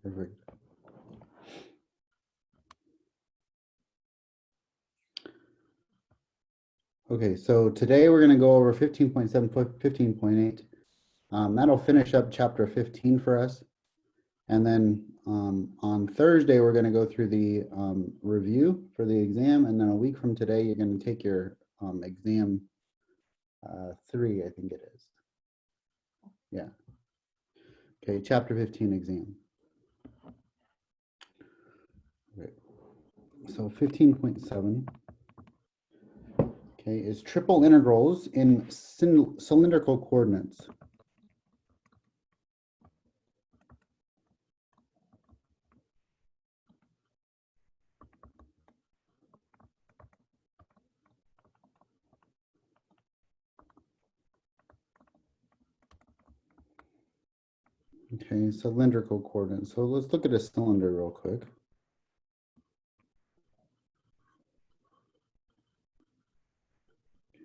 Perfect. Okay, so today we're going to go over 15.7, 15.8. That'll finish up chapter 15 for us. And then on Thursday, we're going to go through the review for the exam. And then a week from today, you're going to take your exam 3, I think it is. Yeah. Okay, chapter 15 exam. Okay. So 15.7. Okay, is triple integrals in cylindrical coordinates. Okay, cylindrical coordinates. So let's look at a cylinder real quick.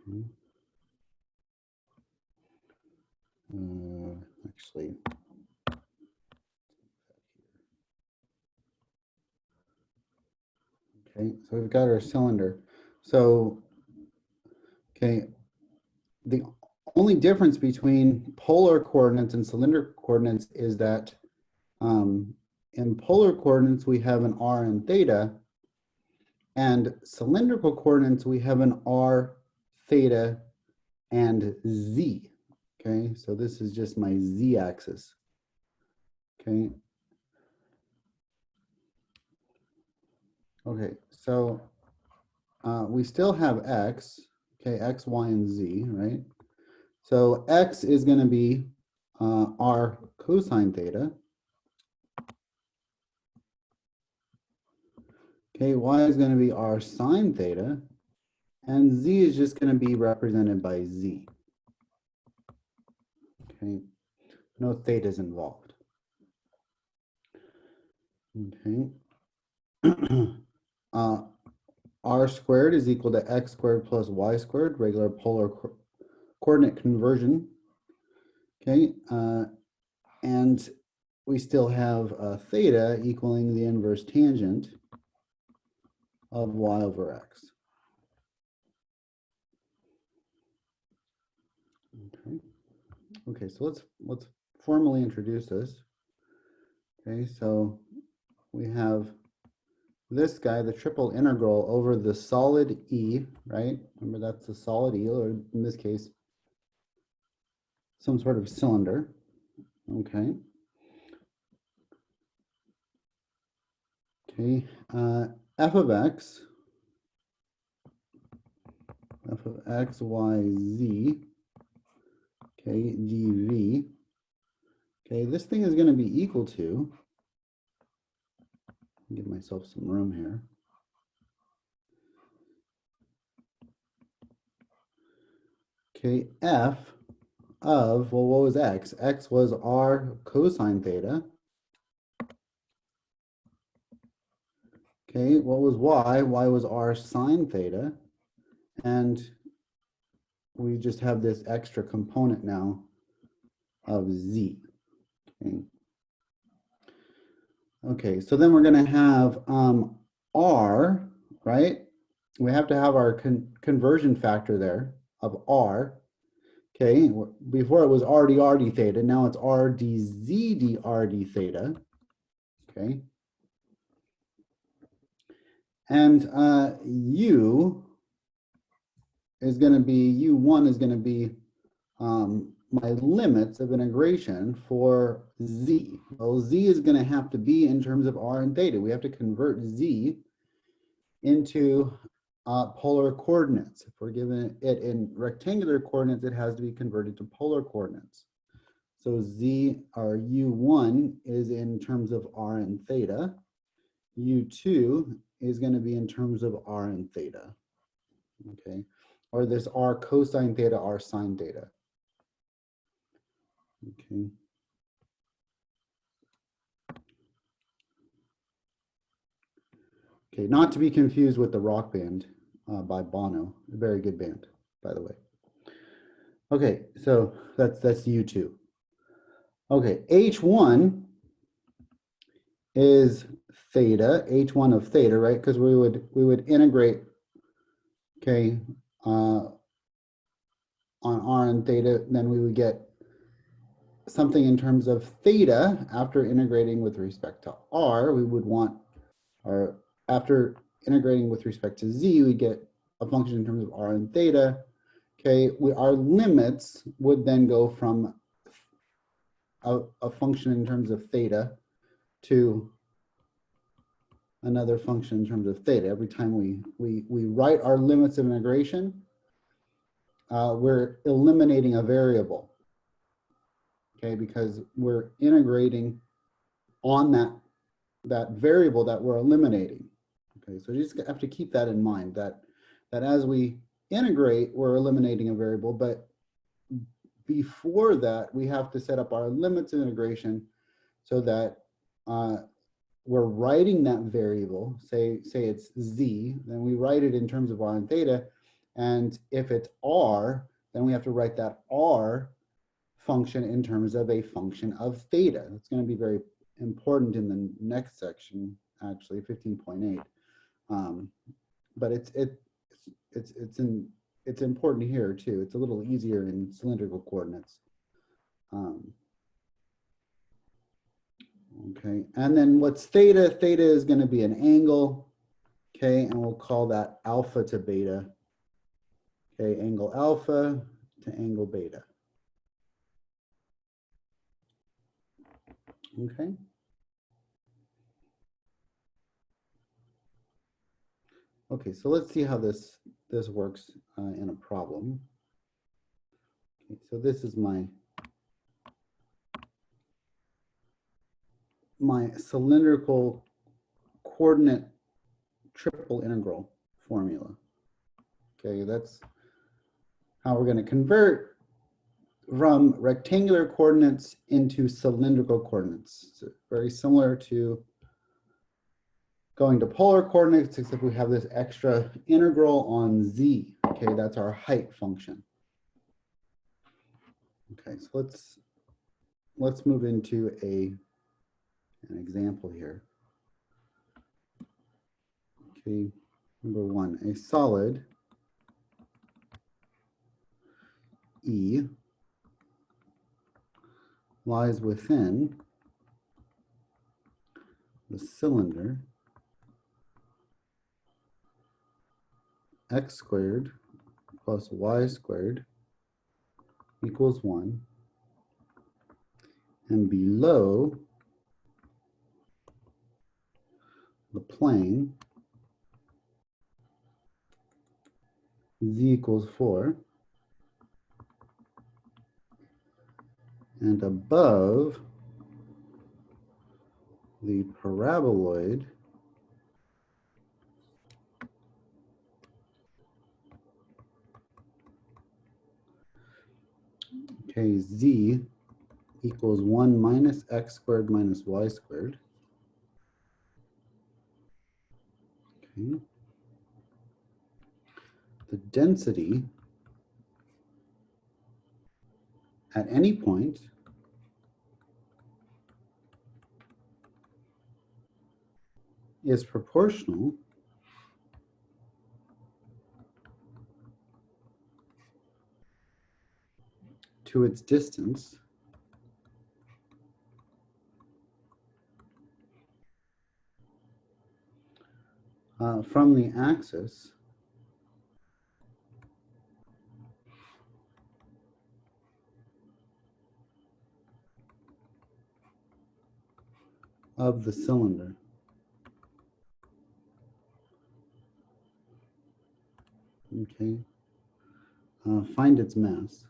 Okay. Actually, okay, so we've got our cylinder. So, okay, the only difference between polar coordinates and cylindrical coordinates is that in polar coordinates, we have an r and theta, and cylindrical coordinates, we have an r, theta, and z. Okay, so this is just my z-axis. Okay. Okay, so we still have x, okay, x, y, and z, right? So x is going to be r cosine theta. Okay, y is going to be r sine theta. And z is just going to be represented by z. Okay, no thetas involved. Okay. R squared is equal to x squared plus y squared, regular polar coordinate conversion. Okay, and we still have theta equaling the inverse tangent of y over x. Okay. Okay, so let's formally introduce this. Okay, so we have this guy, the triple integral over the solid E, right? Remember that's the solid E, or in this case, some sort of cylinder. Okay. Okay, f of x, y, z, okay, dv. Okay, this thing is going to be equal to, give myself some room here. Okay, f of, well, what was x? X was r cosine theta. Okay, what was y? Y was r sine theta. And we just have this extra component now of z. Okay, okay, so then we're going to have r, right? We have to have our conversion factor there of r. Okay, before it was r d theta, now it's r dz d theta. Okay, and u is going to be, u1 is going to be my limits of integration for z. Well, z is going to have to be in terms of r and theta. We have to convert z into polar coordinates. If we're given it in rectangular coordinates, it has to be converted to polar coordinates. So z, or u1 is in terms of r and theta. u2 is going to be in terms of r and theta. Okay, or this r cosine theta, r sine theta. Okay. Okay, not to be confused with the Rock Band by Bono, a very good band, by the way. Okay, so that's U2. Okay, H1 is theta, h1 of theta, right? Because we would integrate, okay, on r and theta, then we would get something in terms of theta after integrating with respect to r. We would want, or after integrating with respect to z, we get a function in terms of r and theta. Okay, our limits would then go from a function in terms of theta to another function in terms of theta. Every time we write our limits of integration, we're eliminating a variable, okay, because we're integrating on that variable that we're eliminating. Okay, so you just have to keep that in mind, that as we integrate, we're eliminating a variable, but before that, we have to set up our limits of integration so that we're writing that variable, say it's z, then we write it in terms of r and theta, and if it's r, then we have to write that r function in terms of a function of theta. It's going to be very important in the next section, actually 15.8. But it's important here too. It's a little easier in cylindrical coordinates. Okay, and then what's theta? Theta is going to be an angle, okay, and we'll call that alpha to beta. Okay, angle alpha to angle beta. Okay. Okay, so let's see how this works in a problem. Okay, so this is my cylindrical coordinate triple integral formula. Okay, that's how we're going to convert from rectangular coordinates into cylindrical coordinates. So very similar to going to polar coordinates, except we have this extra integral on z. Okay, that's our height function. Okay, so let's move into an example here. Okay, number one, a solid E lies within the cylinder x squared plus y squared equals 1, and below the plane z equals 4, and above the paraboloid okay, z equals 1 minus x squared minus y squared. Okay. The density at any point is proportional to its distance from the axis of the cylinder. Okay. Find its mass.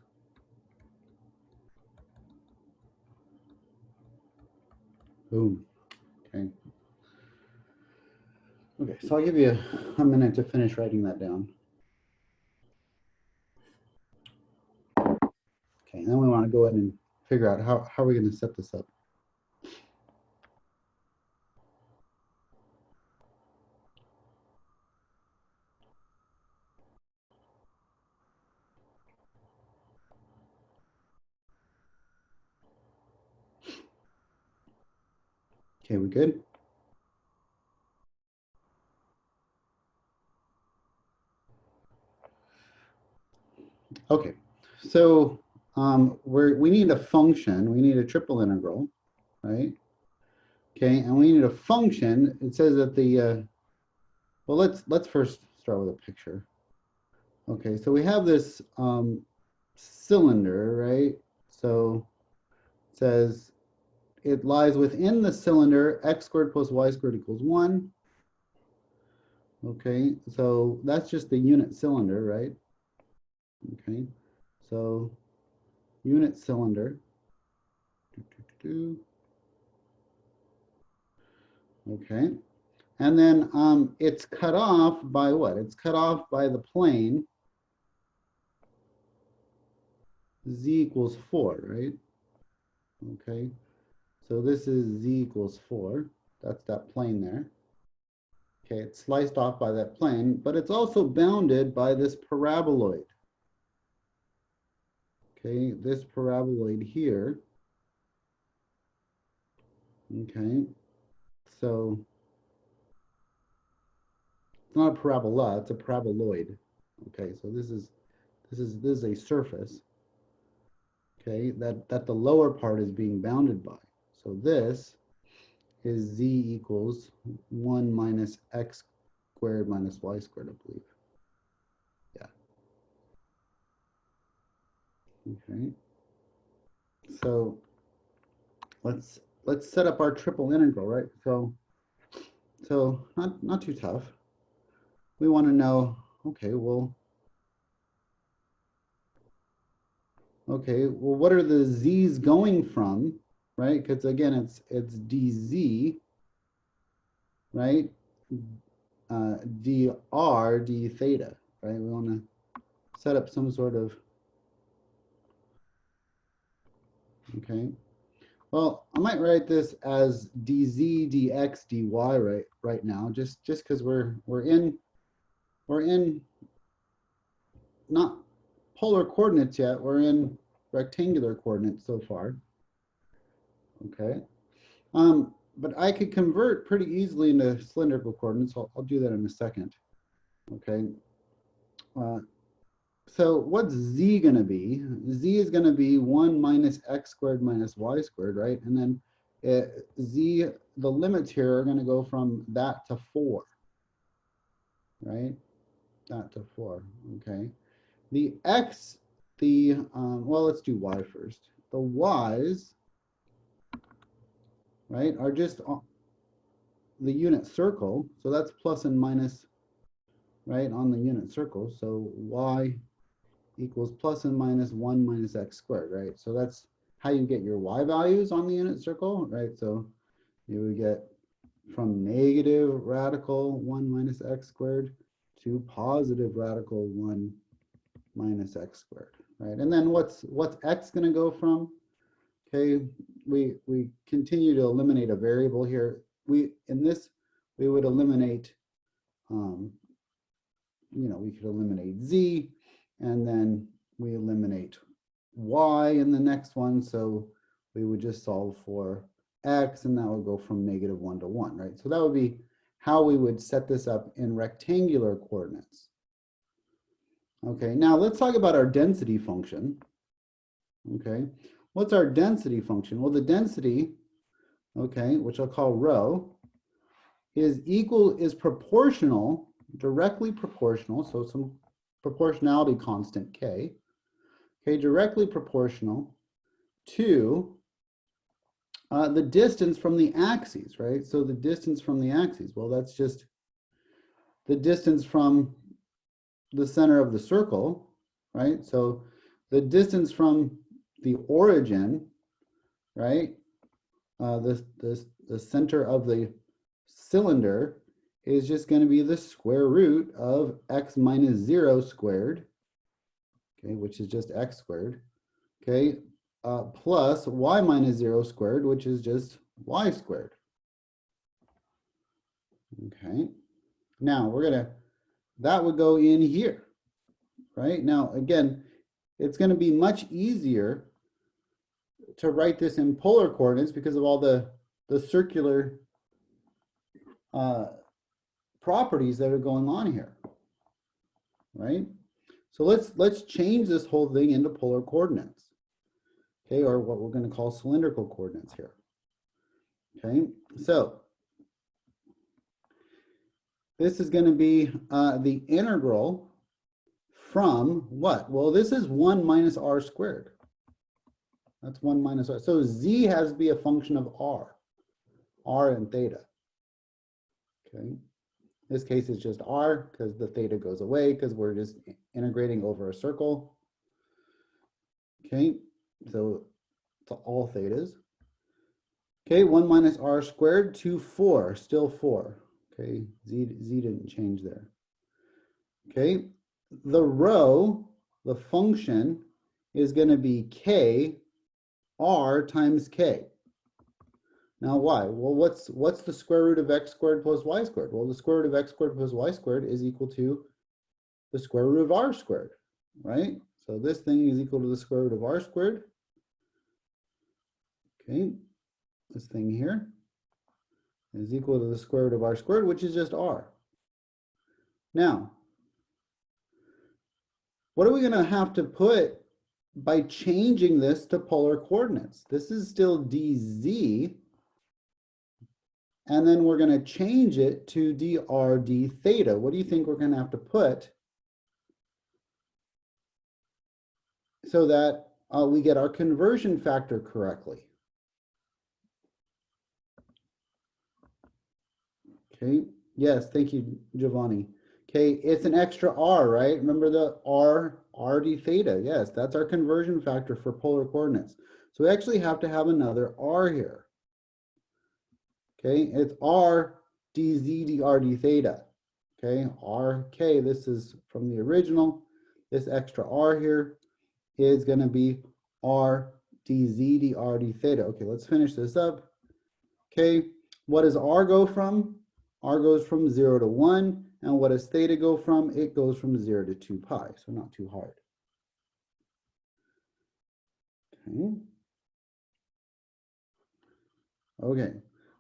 Boom. Okay. Okay, so I'll give you a minute to finish writing that down. Okay, and then we want to go ahead and figure out how are we going to set this up. Okay, we good? Okay, so we need a function. We need a triple integral, right? Okay, and we need a function. It says that the well, let's first start with a picture. Okay, so we have this cylinder, right? So it says it lies within the cylinder, x squared plus y squared equals 1. Okay, so that's just the unit cylinder, right? Okay, so unit cylinder. Okay, and then it's cut off by what? It's cut off by the plane z equals 4, right? Okay, so this is z equals 4. That's that plane there. Okay, it's sliced off by that plane, but it's also bounded by this paraboloid. Okay, this paraboloid here. Okay, so it's not a parabola, it's a paraboloid. Okay, so this is a surface. Okay, that the lower part is being bounded by. So this is z equals 1 minus x squared minus y squared, I believe. Yeah. Okay. So let's set up our triple integral, right? So not too tough. We want to know, okay, well, what are the z's going from, right? Because again, it's dz, right? dr d theta, right? We want to set up some sort of, okay. Well, I might write this as dz dx dy right now, just because we're in not polar coordinates yet. We're in rectangular coordinates so far. Okay. But I could convert pretty easily into cylindrical coordinates. I'll do that in a second. Okay. So what's z going to be? Z is going to be 1 minus x squared minus y squared, right? And then z, the limits here are going to go from that to 4, right? That to 4, okay? The x, well, let's do y first. The y's, right, are just the unit circle. So that's plus and minus, right, on the unit circle. So y equals plus and minus 1 minus x squared, right? So that's how you get your y values on the unit circle, right? So you would get from negative radical 1 minus x squared to positive radical 1 minus x squared, right? And then what's x going to go from? Okay, we continue to eliminate a variable here. In this we would eliminate, we could eliminate z, and then we eliminate y in the next one. So we would just solve for x, and that would go from -1 to 1, right? So that would be how we would set this up in rectangular coordinates. Okay, now let's talk about our density function. Okay, what's our density function? Well, the density, okay, which I'll call rho, is proportional, directly proportional, so some proportionality constant k, okay, directly proportional to the distance from the axes, right? So the distance from the axes, well, that's just the distance from the center of the circle, right? So the distance from the origin, right? The center of the cylinder is just going to be the square root of x minus 0 squared, okay, which is just x squared, okay, plus y minus 0 squared, which is just y squared. Okay, now that would go in here, right? Now, again, it's going to be much easier to write this in polar coordinates because of all the circular properties that are going on here, right? So let's change this whole thing into polar coordinates, okay, or what we're going to call cylindrical coordinates here. Okay, so this is going to be the integral from what? Well, this is 1 minus r squared. That's 1 minus r. So z has to be a function of r and theta. Okay, in this case it's just r because the theta goes away because we're just integrating over a circle. Okay, so to all thetas. Okay, 1 minus r squared to 4, still 4. Okay, z didn't change there. Okay, the row, the function is going to be k r times k. Now why? Well, what's the square root of x squared plus y squared? Well, the square root of x squared plus y squared is equal to the square root of r squared, right? So this thing is equal to the square root of r squared. Okay, this thing here is equal to the square root of r squared, which is just r. Now, what are we going to have to put by changing this to polar coordinates? This is still dz, and then we're going to change it to dr d theta. What do you think we're going to have to put so that we get our conversion factor correctly? Okay, yes, thank you, Giovanni. Okay, it's an extra r, right? Remember the r d theta. Yes, that's our conversion factor for polar coordinates. So we actually have to have another r here. Okay, it's r dz dr d theta. Okay, rk, this is from the original. This extra r here is going to be r dz dr d theta. Okay, let's finish this up. Okay, what does r go from? R goes from 0 to 1. And what does theta go from? It goes from 0 to 2 pi, so not too hard. Okay. Okay,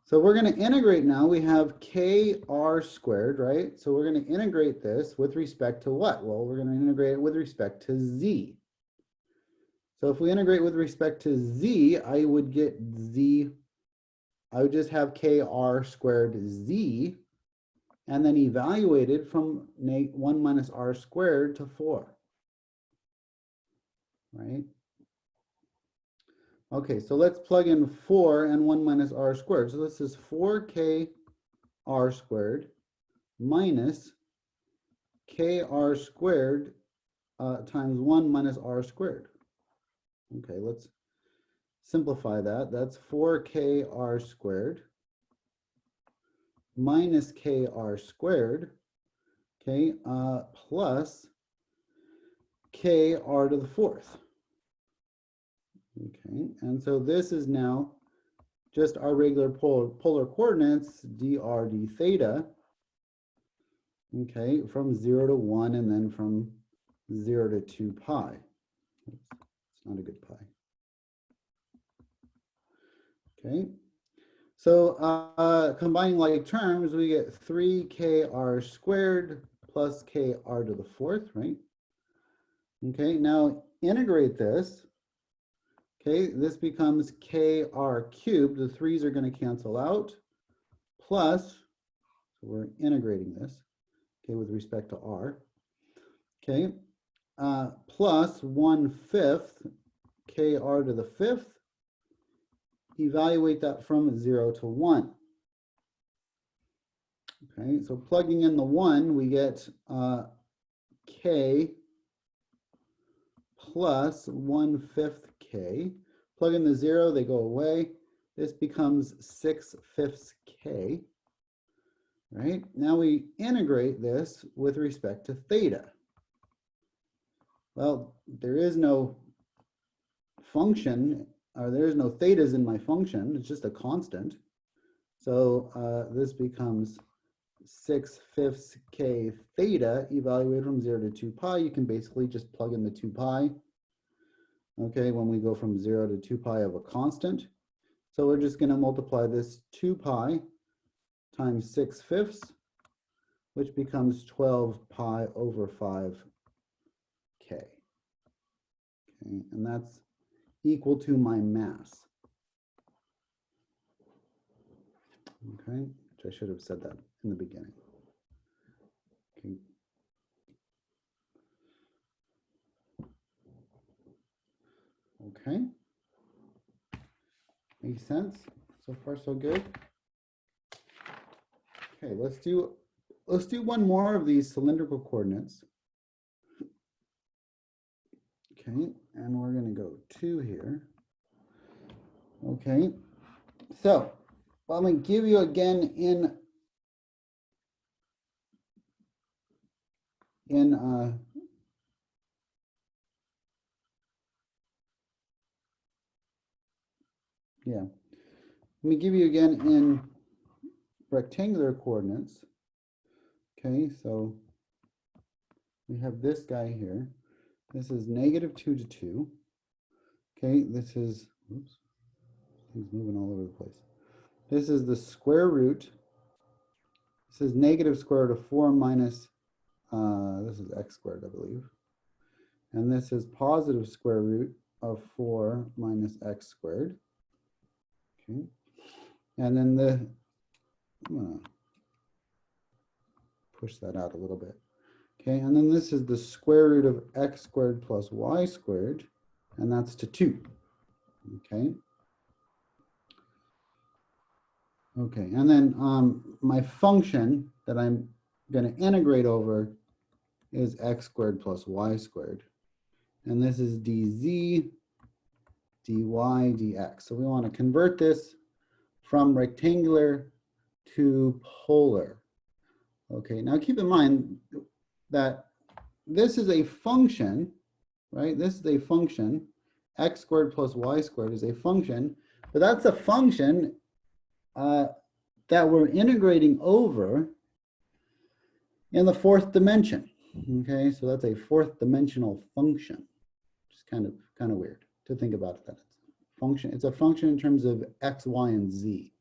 so we're going to integrate now. We have kr squared, right? So we're going to integrate this with respect to what? Well, we're going to integrate it with respect to z. So if we integrate with respect to z, I would get z, I would just have kr squared z, and then evaluated from 1 minus r squared to 4, right? Okay, so let's plug in 4 and 1 minus r squared. So this is 4k r squared minus kr squared times 1 minus r squared. Okay, let's simplify that. That's 4k r squared minus kr squared, okay, plus kr to the 4th. Okay, and so this is now just our regular polar coordinates, dr d theta, okay, from 0 to 1 and then from 0 to 2 pi. It's not a good pi. Okay, so combining like terms, we get 3kr squared plus kr to the 4th, right? Okay, now integrate this. Okay, this becomes kr cubed. The 3's are going to cancel out. Plus, so we're integrating this, okay, with respect to r. Okay, plus 1/5 kr to the 5th. Evaluate that from 0 to 1. Okay, so plugging in the 1, we get k plus 1/5 k. Plug in the 0, they go away. This becomes 6/5 k. Right? Now we integrate this with respect to theta. Well, there is no function, or there is no thetas in my function. It's just a constant. So this becomes 6/5 k theta evaluated from 0 to 2 pi. You can basically just plug in the 2 pi. Okay, when we go from 0 to 2 pi of a constant. So we're just going to multiply this 2 pi times 6/5, which becomes 12 pi over 5 Okay, and that's equal to my mass. Okay, which I should have said that in the beginning. Okay. Okay. Makes sense. So far, so good. Okay, let's do one more of these cylindrical coordinates. Okay, and we're going to go 2 here. Okay, so I'm going to give you again in yeah, let me give you again in rectangular coordinates. Okay, so we have this guy here. This is -2 to 2. Okay, this is, oops, things moving all over the place. This is the square root. This is negative square root of 4 minus, this is x squared, I believe. And this is positive square root of 4 minus x squared. Okay, and then I'm gonna push that out a little bit. Okay, and then this is the square root of x squared plus y squared, and that's to 2. Okay. Okay, and then my function that I'm going to integrate over is x squared plus y squared. And this is dz, dy, dx. So we want to convert this from rectangular to polar. Okay, now keep in mind that this is a function, right? This is a function. X squared plus y squared is a function, but that's a function that we're integrating over in the 4th dimension. Okay, so that's a 4th dimensional function. Just kind of weird to think about it. That it's a function in terms of x, y, and z.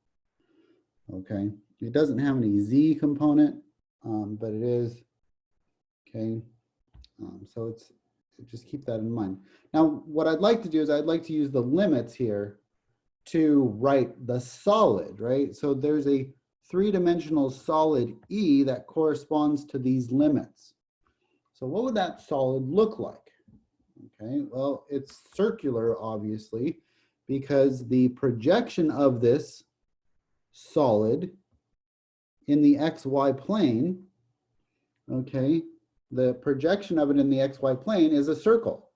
Okay, it doesn't have any z component, but it is. Okay, so just keep that in mind. Now, what I'd like to do is I'd like to use the limits here to write the solid, right? So there's a 3-dimensional solid E that corresponds to these limits. So what would that solid look like? Okay, well, it's circular, obviously, because the projection of this solid in the XY plane, okay, the projection of it in the XY plane is a circle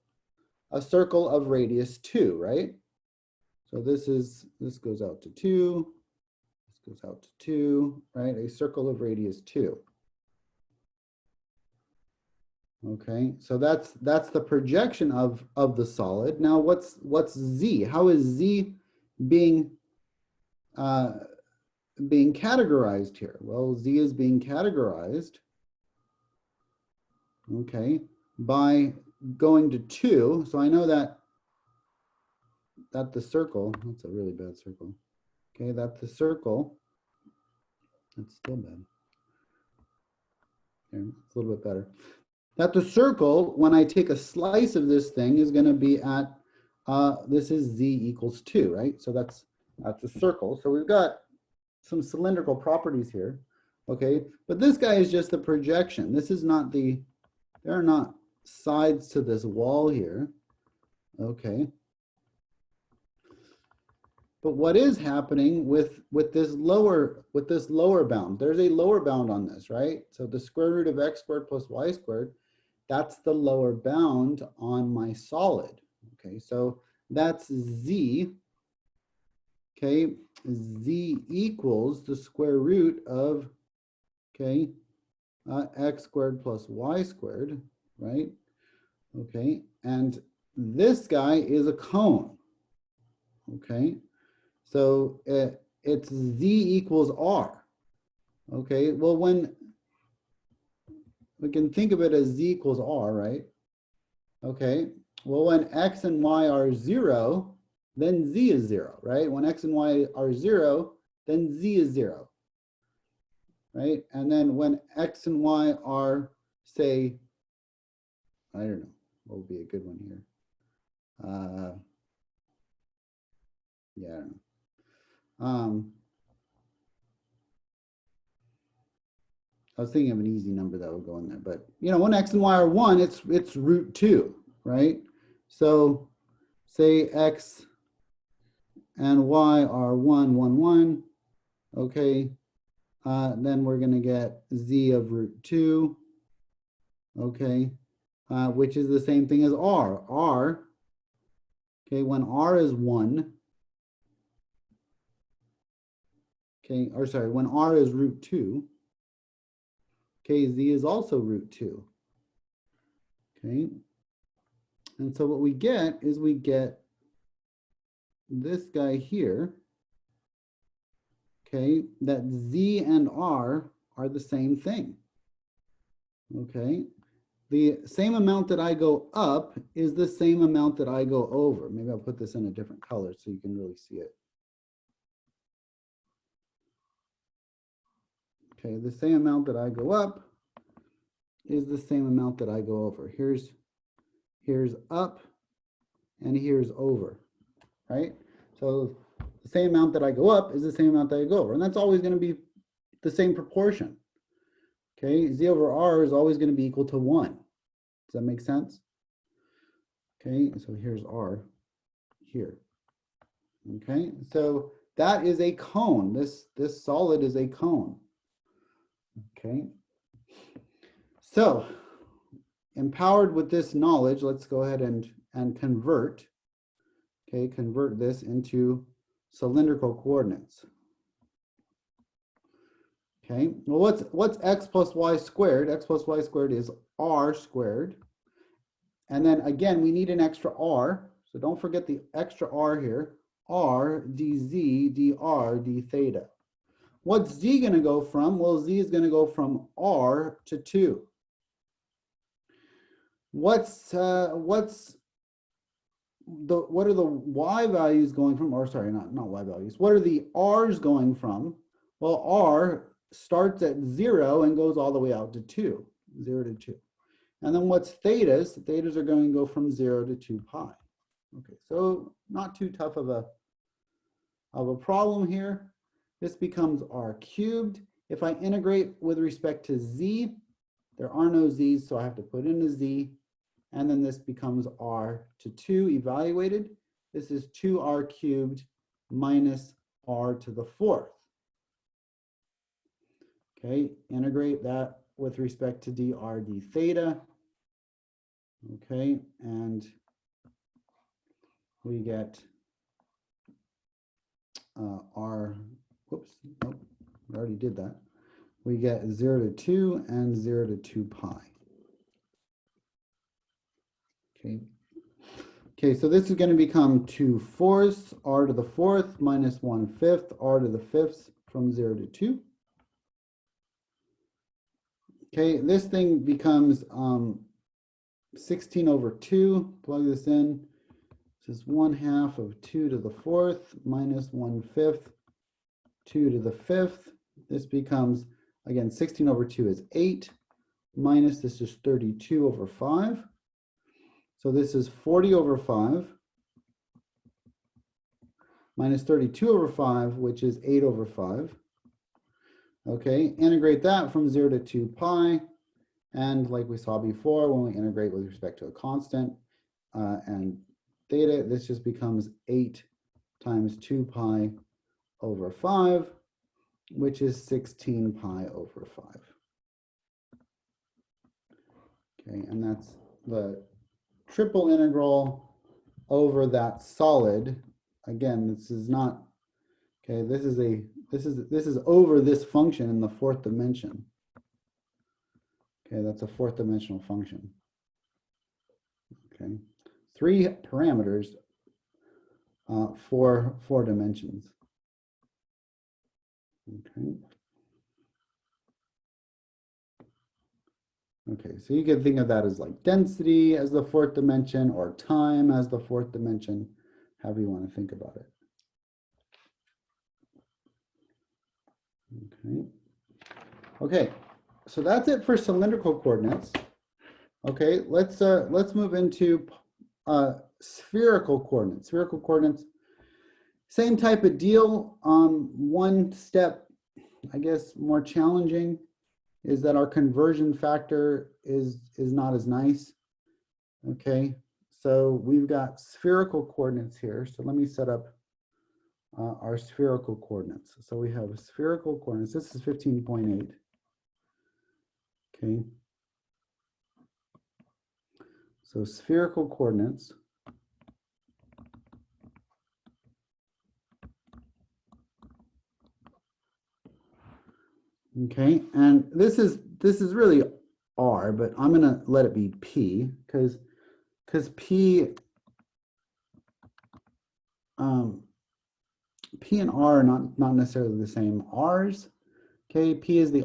of radius 2, right? So this goes out to 2, this goes out to 2, right? A circle of radius 2. Okay, so that's the projection of the solid. Now what's z? How is z being categorized here? Well, z is being categorized, okay, by going to 2. So I know that the circle, that's a really bad circle. Okay, that the circle, that's still bad. Here, it's a little bit better. That the circle, when I take a slice of this thing, is going to be at, this is z equals 2, right? So that's a circle. So we've got some cylindrical properties here, okay? But this guy is just the projection. This is not there are not sides to this wall here, okay? But what is happening with this lower bound? There's a lower bound on this, right? So the square root of x squared plus y squared, that's the lower bound on my solid. Okay, so that's z. Okay, z equals the square root of, okay, x squared plus y squared, right? Okay, and this guy is a cone. Okay, so it's z equals r. Okay, well, when we can think of it as z equals r, right? Okay, well, when x and y are 0, then z is 0, right? When x and y are 0, then z is 0, right? And then when x and y are, say, I don't know, what would be a good one here? Yeah. I was thinking of an easy number that would go in there, but you know, when x and y are 1, it's root 2, right? So say x and y are 1, 1, 1, okay, then we're going to get z of root 2, okay, which is the same thing as r, okay, when r is 1, okay, or sorry, when r is root 2, okay, z is also root 2, okay, and so what we get is we get this guy here, okay, that z and r are the same thing, okay? The same amount that I go up is the same amount that I go over. Maybe I'll put this in a different color so you can really see it. Okay, the same amount that I go up is the same amount that I go over. Here's up and here's over, right? So the same amount that I go up is the same amount that I go over, and that's always going to be the same proportion. Okay, z over r is always going to be equal to 1. Does that make sense? Okay, so here's r here. Okay, so that is a cone. This solid is a cone. Okay, so empowered with this knowledge, let's go ahead and convert. Okay, convert this into cylindrical coordinates. Okay, well, what's x plus y squared? X plus y squared is r squared. And then again, we need an extra r. So don't forget the extra r here. R dz dr d theta. What's z going to go from? Well, z is going to go from r to 2. What are the y values going from? Or sorry, not y values. What are the r's going from? Well, r starts at 0 and goes all the way out to 2, 0 to 2. And then what's thetas? Thetas are going to go from 0 to 2 pi. Okay, so not too tough of a problem here. This becomes r cubed. If I integrate with respect to z, there are no z's, so I have to put in a z. And then this becomes r to 2 evaluated. This is 2r cubed minus r to the 4th. Okay, integrate that with respect to dr d theta. Okay, and we get r, whoops, nope, we already did that. We get 0 to 2 and 0 to 2 pi. Okay. Okay, so this is going to become 2/4 r to the 4th minus 1/5 r to the 5th from 0 to 2. Okay, this thing becomes 16 over 2. Plug this in. This is 1/2 of 2 to the 4th minus 1/5 2 to the 5th. This becomes, again, 16 over 2 is 8 minus this is 32 over 5. So this is 40 over 5 minus 32 over 5, which is 8 over 5. Okay, integrate that from 0 to 2 pi. And like we saw before, when we integrate with respect to a constant and theta, this just becomes 8 times 2 pi over 5, which is 16 pi over 5. Okay, and that's the triple integral over that solid. Again, this is not, okay, this is over this function in the 4th dimension. Okay, that's a 4th dimensional function. Okay, 3 parameters for 4 dimensions. Okay. Okay, so you can think of that as like density as the 4th dimension or time as the 4th dimension, however you want to think about it. Okay. Okay, so that's it for cylindrical coordinates. Okay, let's move into spherical coordinates. Spherical coordinates, same type of deal. One step, I guess, more challenging is that our conversion factor is not as nice. Okay, so we've got spherical coordinates here. So let me set up our spherical coordinates. So we have spherical coordinates. This is 15.8. Okay. So spherical coordinates. Okay, and this is really R, but I'm gonna let it be P because P P and R are not necessarily the same. R's, okay, P is the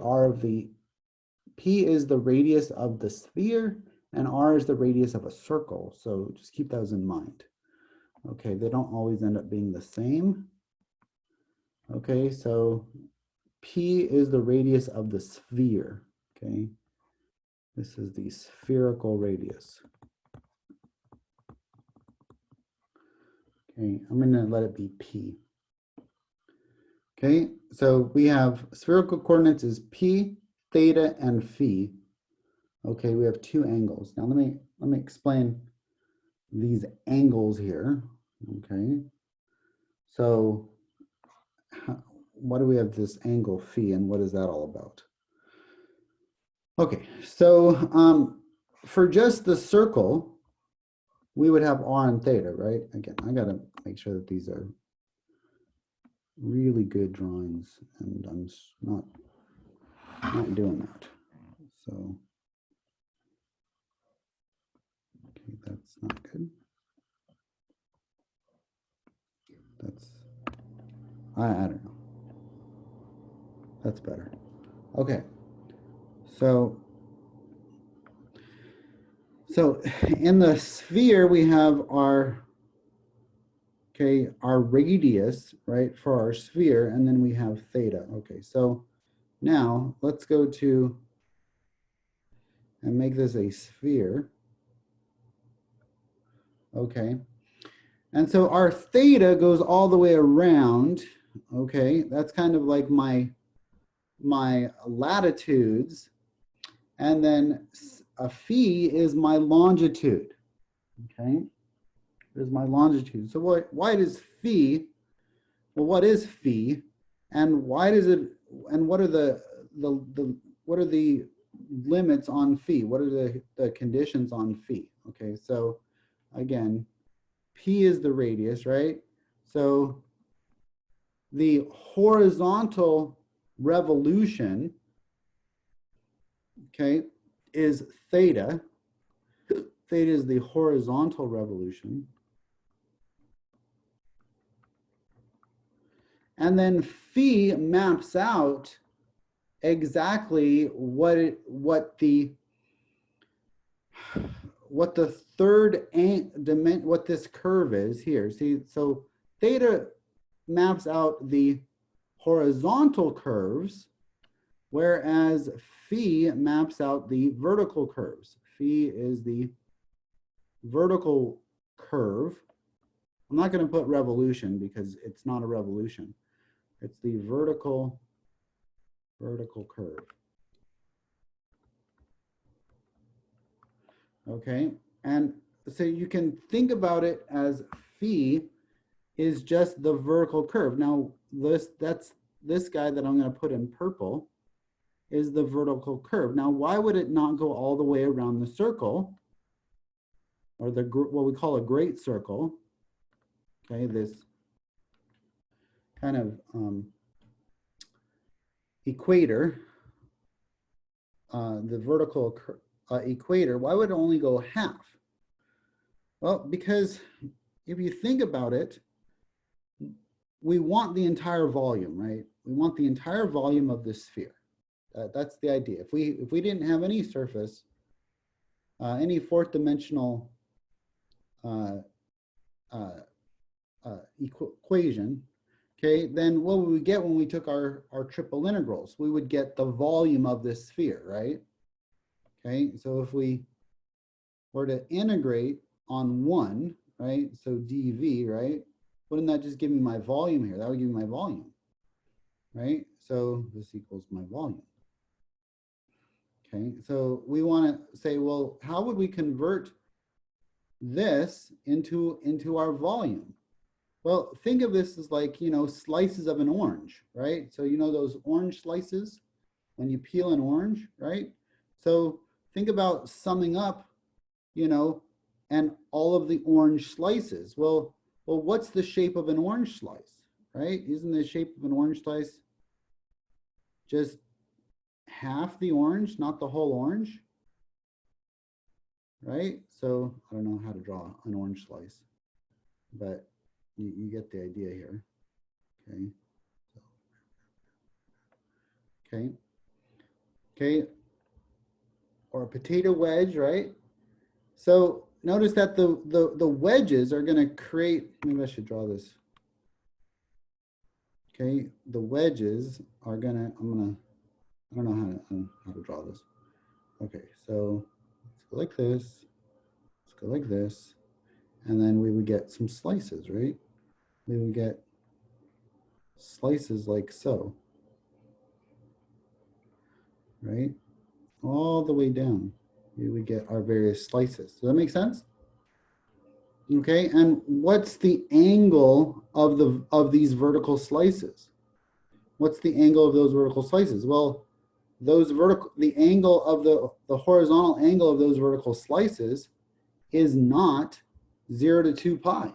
radius of the sphere, and R is the radius of a circle. So just keep those in mind. Okay, they don't always end up being the same. Okay, so P is the radius of the sphere. Okay, this is the spherical radius. Okay, I'm going to let it be P. Okay, so we have spherical coordinates is P, theta, and phi. Okay, we have two angles. Now let me explain these angles here. Okay, so what do we have this angle phi, and what is that all about? Okay, so for just the circle, we would have R and theta, right? Again, I gotta make sure that these are really good drawings, and I'm not doing that. So, okay, that's not good. That's, I don't know. That's better. Okay, so in the sphere we have our radius, right, for our sphere, and then we have theta. Okay, so now let's go to and make this a sphere. Okay, and so our theta goes all the way around. Okay, that's kind of like my latitudes, and then a phi is my longitude. Okay, is my longitude. So why does phi? Well, what is phi, and why does it? And what are the what are the limits on phi? What are the conditions on phi? Okay, so again, P is the radius, right? So the horizontal revolution, okay, is theta. Theta is the horizontal revolution. And then phi maps out exactly what this curve is here. See, so theta maps out the horizontal curves, whereas phi maps out the vertical curves. Phi is the vertical curve. I'm not going to put revolution because it's not a revolution. It's the vertical curve. Okay, and so you can think about it as phi is just the vertical curve. Now this guy that I'm going to put in purple is the vertical curve. Now why would it not go all the way around the circle, or what we call a great circle? Okay, this kind of equator, the vertical equator, why would it only go half? Well, because if you think about it, we want the entire volume, right? We want the entire volume of the sphere. That's the idea. If we didn't have any surface, any fourth dimensional equation, okay, then what would we get when we took our triple integrals? We would get the volume of this sphere, right? Okay, so if we were to integrate on one, right? So dV, right? Wouldn't that just give me my volume here? That would give me my volume, right? So this equals my volume. Okay, so we want to say, well, how would we convert this into our volume? Well, think of this as like, you know, slices of an orange, right? So you know those orange slices when you peel an orange, right? So think about summing up, you know, and all of the orange slices. Well, what's the shape of an orange slice, right? Isn't the shape of an orange slice just half the orange, not the whole orange, right? So I don't know how to draw an orange slice, but you get the idea here. Okay. Okay. Okay. Or a potato wedge, right? So notice that the wedges are going to create, maybe I should draw this. Okay, the wedges are going to, I don't know how to draw this. Okay, so let's go like this. Let's go like this. And then we would get some slices, right? We would get slices like so, right? All the way down, we would get our various slices. Does that make sense? Okay, and what's the angle of these vertical slices? What's the angle of those vertical slices? Well, the angle of the horizontal angle of those vertical slices is not 0 to 2 pi.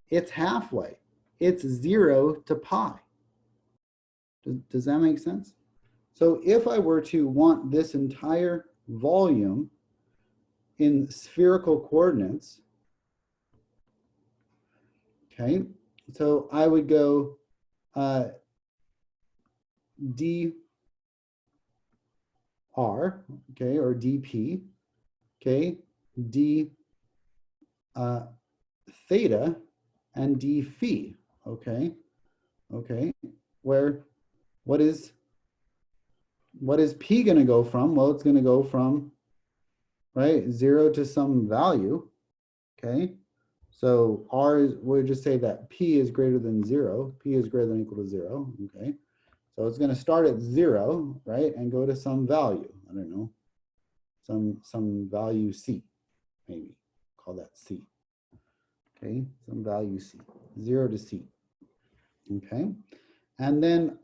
It's halfway. It's 0 to pi. Does that make sense? So if I were to want this entire volume in spherical coordinates, okay, so I would go dr, okay, or dp, okay, d theta and d phi, okay, okay, where what is p going to go from? Well, it's going to go from, right, 0 to some value, okay? So r is, we'll just say that p is greater than 0. P is greater than or equal to 0, okay? So it's going to start at 0, right, and go to some value. I don't know, some value c, maybe. Call that c. Okay, some value c, 0 to c. Okay, and then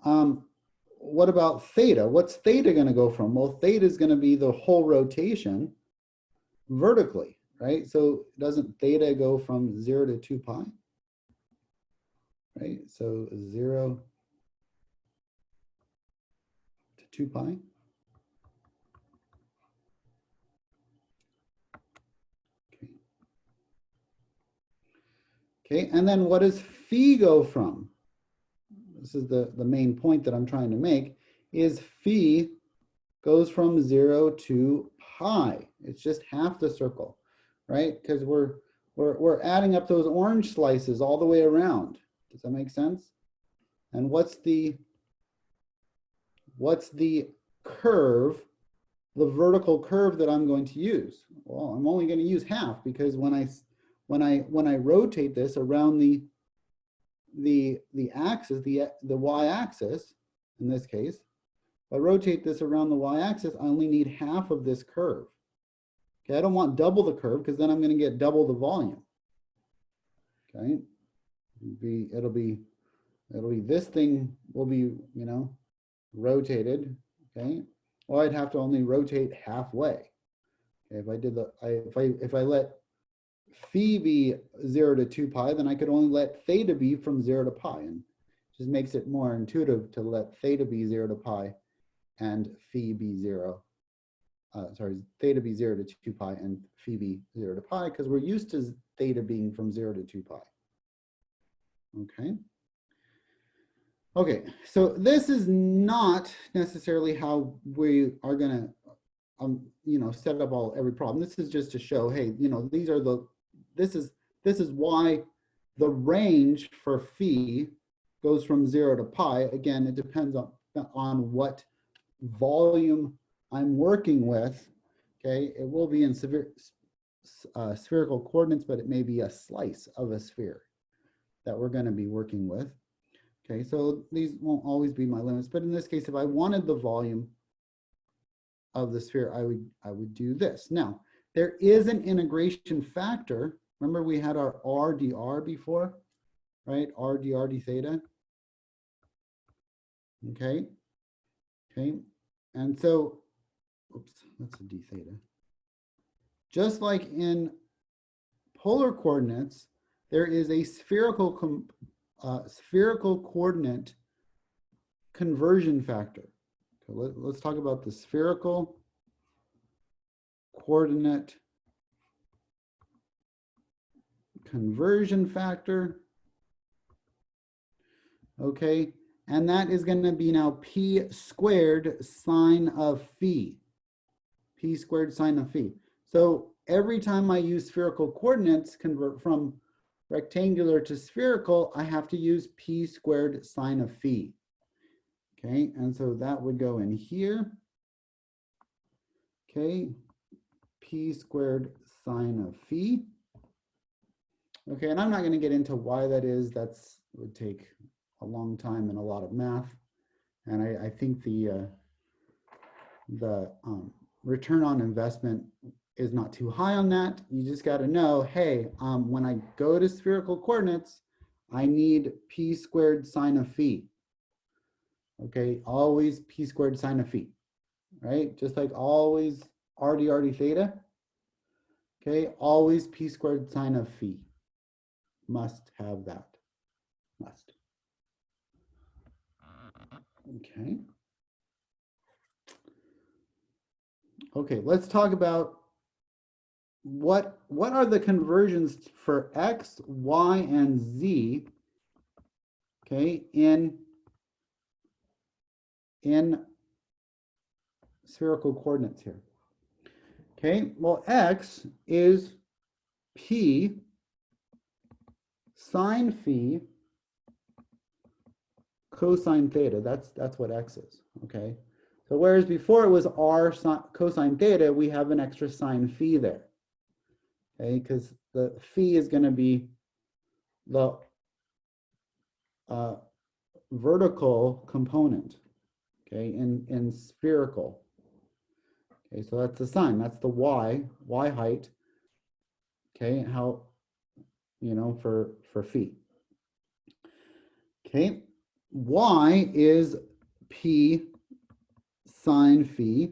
what about theta? What's theta going to go from? Well, theta is going to be the whole rotation vertically, right? So doesn't theta go from 0 to 2 pi? Right, so 0 to 2 pi. Okay, and then what does phi go from? This is the main point that I'm trying to make, is phi goes from 0 to pi. It's just half the circle, right? Because we're adding up those orange slices all the way around. Does that make sense? And what's the curve, the vertical curve that I'm going to use? Well, I'm only going to use half, because when I rotate this around the axis, the y-axis, in this case, if I rotate this around the y-axis, I only need half of this curve. Okay, I don't want double the curve, because then I'm going to get double the volume. Okay, it'll be this thing will be, you know, rotated. Okay, or I'd have to only rotate halfway. Okay, if I did if I let phi be 0 to 2 pi, then I could only let theta be from 0 to pi, and just makes it more intuitive to let theta be 0 to pi and phi be 0. Theta be 0 to 2 pi and phi be 0 to pi, because we're used to theta being from 0 to 2 pi. Okay. Okay, so this is not necessarily how we are going to, you know, set up every problem. This is just to show, hey, you know, this is why the range for phi goes from 0 to pi. Again, it depends on what volume I'm working with. Okay, it will be in spherical coordinates, but it may be a slice of a sphere that we're going to be working with. Okay, so these won't always be my limits, but in this case, if I wanted the volume of the sphere, I would do this. Now, there is an integration factor. Remember we had our r dr before, right? R dr d theta. Okay, okay, and so, oops, that's a d theta. Just like in polar coordinates, there is a spherical coordinate conversion factor. Okay, let's talk about the spherical coordinate conversion factor. Okay, and that is going to be now p squared sine of phi. P squared sine of phi. So every time I use spherical coordinates, convert from rectangular to spherical, I have to use p squared sine of phi. Okay, and so that would go in here. Okay, p squared sine of phi. Okay, and I'm not going to get into why that is. That's would take a long time and a lot of math. And I think the return on investment is not too high on that. You just got to know, hey, when I go to spherical coordinates, I need p squared sine of phi. Okay, always p squared sine of phi, right? Just like always r d theta. Okay, always p squared sine of phi. Must have that. Must. Okay. Okay, let's talk about what are the conversions for x, y, and z, okay, in spherical coordinates here. Okay, well, x is p sine phi cosine theta. That's what x is. Okay, so whereas before it was r cosine theta, we have an extra sine phi there. Okay, because the phi is going to be the vertical component. Okay, in spherical. Okay, so that's the sine. That's the y height. Okay, how, for phi. Okay, y is p sine phi,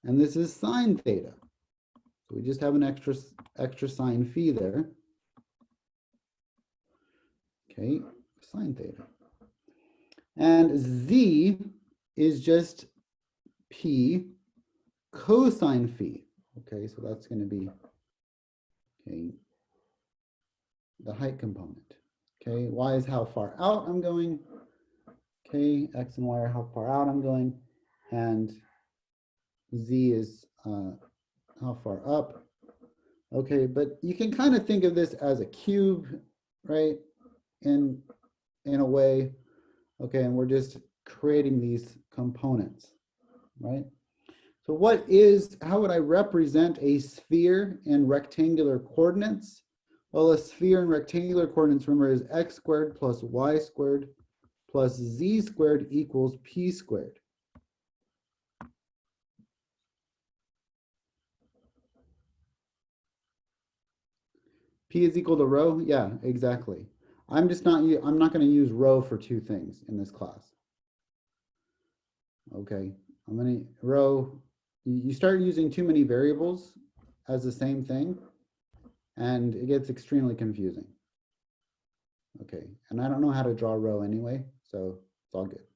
and this is sine theta. So we just have an extra sine phi there. Okay, sine theta. And z is just p cosine phi. Okay, so that's going to be, okay, the height component. Okay, y is how far out I'm going. Okay, x and y are how far out I'm going. And z is how far up. Okay, but you can kind of think of this as a cube, right? In a way. Okay, and we're just creating these components, right? So how would I represent a sphere in rectangular coordinates? Well, a sphere in rectangular coordinates, remember, is x squared plus y squared plus z squared equals p squared. P is equal to rho? Yeah, exactly. I'm not going to use rho for two things in this class. Okay, rho, you start using too many variables as the same thing, and it gets extremely confusing. Okay, and I don't know how to draw rho anyway, so it's all good.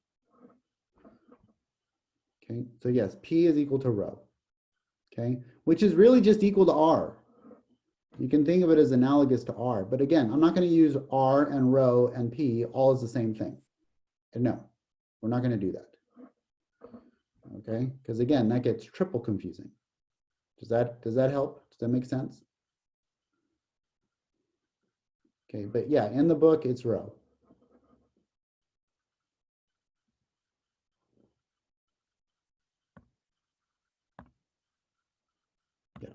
Okay, so yes, P is equal to rho, okay, which is really just equal to R. You can think of it as analogous to R, but again, I'm not going to use R and rho and P all as the same thing. And no, we're not going to do that. Okay, because again, that gets triple confusing. Does that help? Does that make sense? Okay, but yeah, in the book, it's rho. Yeah.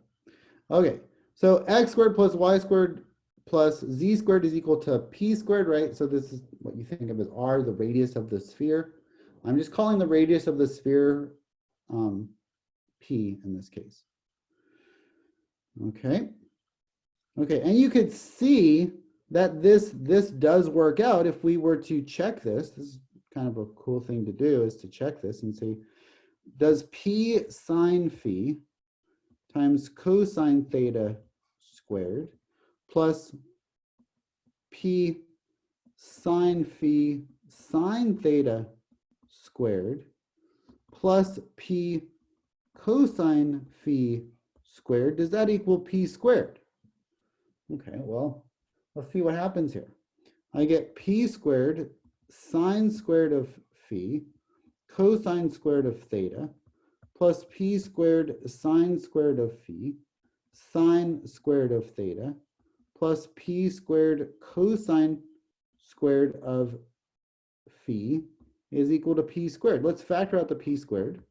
Okay, So x squared plus y squared plus z squared is equal to p squared, right? So this is what you think of as r, the radius of the sphere. I'm just calling the radius of the sphere p in this case. Okay. Okay, and you could see that this does work out if we were to check this. This is kind of a cool thing to do, is to check this and see, does p sine phi times cosine theta squared plus p sine phi sine theta squared plus p cosine phi squared, does that equal p squared? Okay, well, let's see what happens here. I get p squared sine squared of phi cosine squared of theta plus p squared sine squared of phi sine squared of theta plus p squared cosine squared of phi is equal to p squared. Let's factor out the p squared.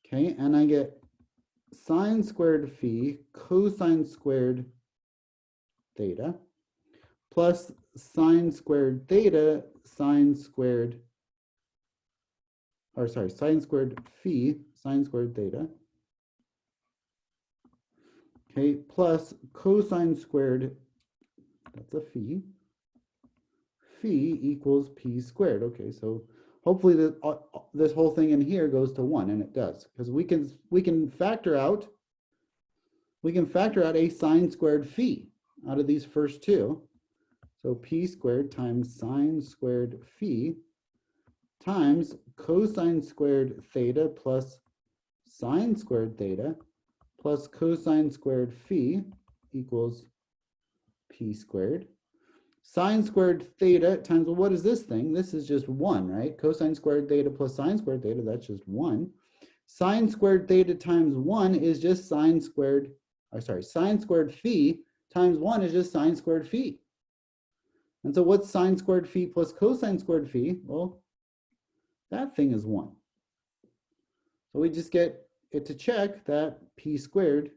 Okay, and I get sine squared phi cosine squared theta plus sine squared theta sine squared, or sorry, sine squared phi sine squared theta, okay, plus cosine squared, that's a phi equals p squared. Okay, so hopefully this whole thing in here goes to 1, and it does, because we can factor out a sine squared phi out of these first two. So p squared times sine squared phi times cosine squared theta plus sine squared theta plus cosine squared phi equals p squared. Sine squared theta times, well, what is this thing? This is just 1, right? Cosine squared theta plus sine squared theta, that's just 1. Sine squared theta times 1 is just sine squared phi times 1 is just sine squared phi. And so what's sine squared phi plus cosine squared phi? Well, that thing is 1. So we just get it to check that p squared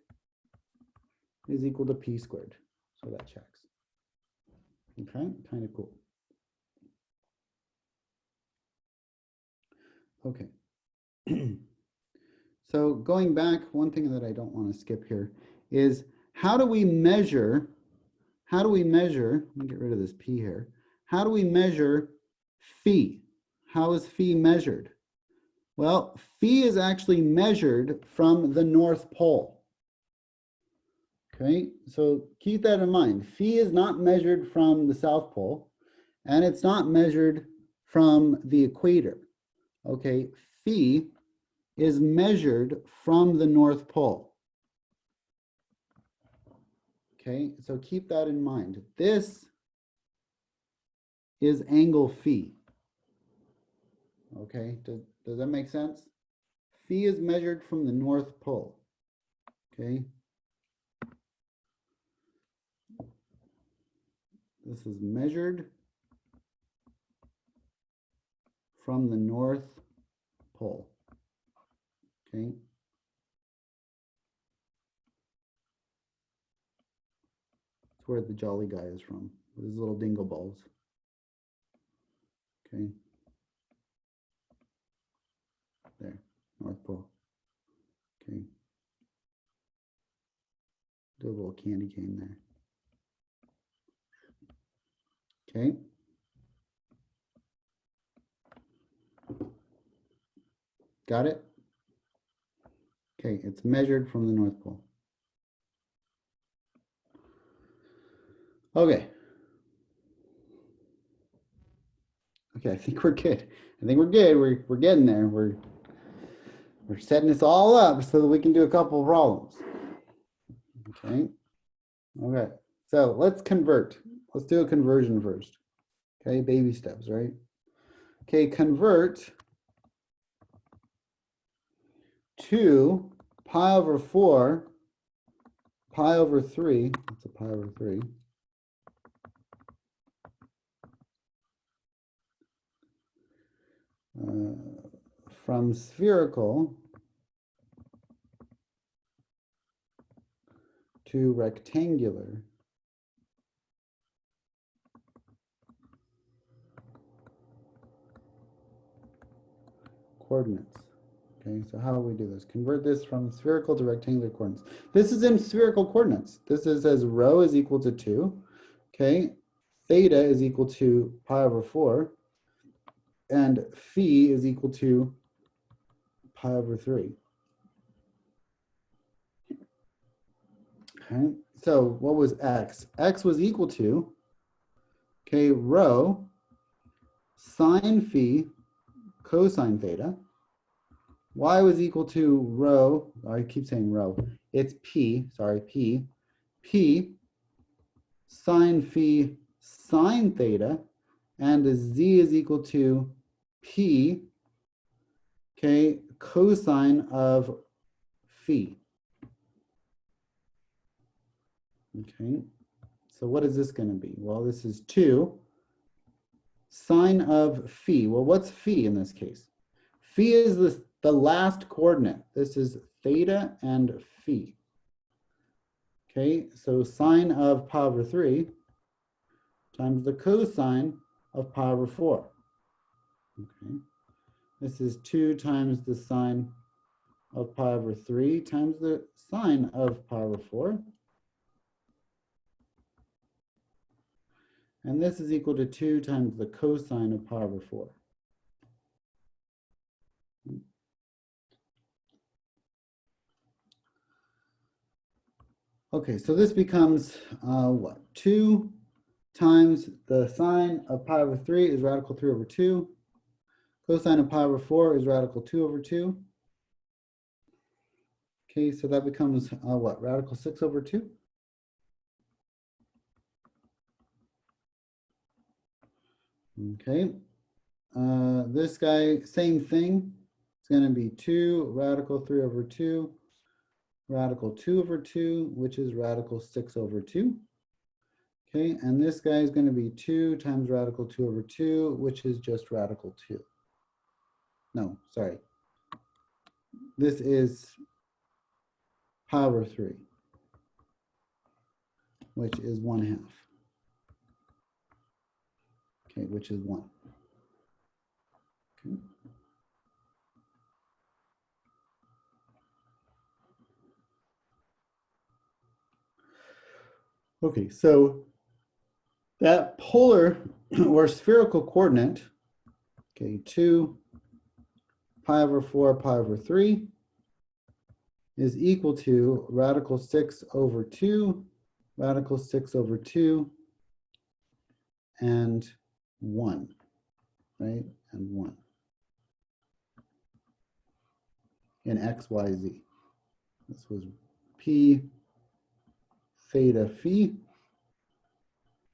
is equal to p squared. So that checks. Okay, kind of cool. Okay. So going back, one thing that I don't want to skip here is how do we measure, let me get rid of this p here. How do we measure phi? How is phi measured? Well, phi is actually measured from the North Pole. Okay, so keep that in mind. Phi is not measured from the South Pole, and it's not measured from the equator. Okay, phi is measured from the North Pole. Okay, so keep that in mind. This is angle phi. Okay, does that make sense? Phi is measured from the North Pole. Okay. This is measured from the North Pole. Okay. That's where the jolly guy is from, with his little dingle balls. Okay. There, North Pole. Okay. Do a little candy cane there. Okay. Got it? Okay, it's measured from the North Pole. Okay. Okay, I think we're good. We're getting there. We're setting this all up so that we can do a couple of problems. Okay. Okay. So let's convert. Let's do a conversion first. Okay, baby steps, right? Okay, convert to pi over 4, pi over 3, that's a pi over 3, from spherical to rectangular coordinates. Okay, so how do we do this? Convert this from spherical to rectangular coordinates. This is in spherical coordinates. This is as rho is equal to 2. Okay, theta is equal to pi over 4. And phi is equal to pi over 3. Okay, so what was x? X was equal to, okay, rho sine phi cosine theta. Y was equal to rho, I keep saying rho, it's p, sorry, p sine phi sine theta, and z is equal to p, okay, cosine of phi. Okay, so what is this going to be? Well, this is 2 sine of phi. Well, what's phi in this case? Phi is the last coordinate. This is theta and phi. Okay, so sine of pi over 3 times the cosine of pi over 4. Okay, this is 2 times the sine of pi over 3 times the sine of pi over 4. And this is equal to 2 times the cosine of pi over 4. Okay, so this becomes what? 2 times the sine of pi over 3 is radical 3 over 2. Cosine of pi over 4 is radical 2 over 2. Okay, so that becomes what? Radical 6 over 2. Okay, this guy, same thing. It's going to be 2 radical 3 over 2, radical 2 over 2, which is radical 6 over 2. Okay, and this guy is going to be 2 times radical 2 over 2, which is just radical 2. No, sorry. This is pi over 3, which is 1/2. Okay, which is 1. Okay. Okay, so that polar or spherical coordinate, okay, 2 pi over 4 pi over 3 is equal to radical 6 over 2, radical 6 over 2, and 1, right? And 1 in x, y, z. This was p theta phi,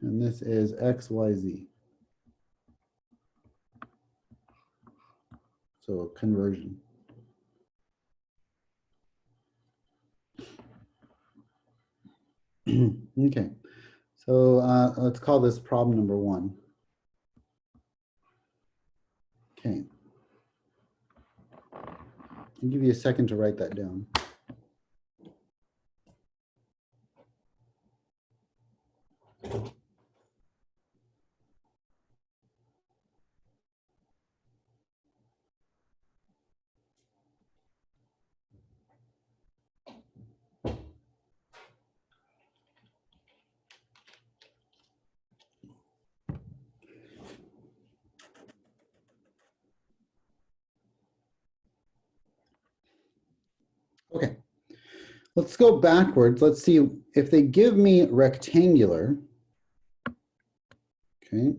and this is x, y, z. So a conversion. Okay, so let's call this problem number 1. Okay. I'll give you a second to write that down. Okay, let's go backwards. Let's see if they give me rectangular. Okay.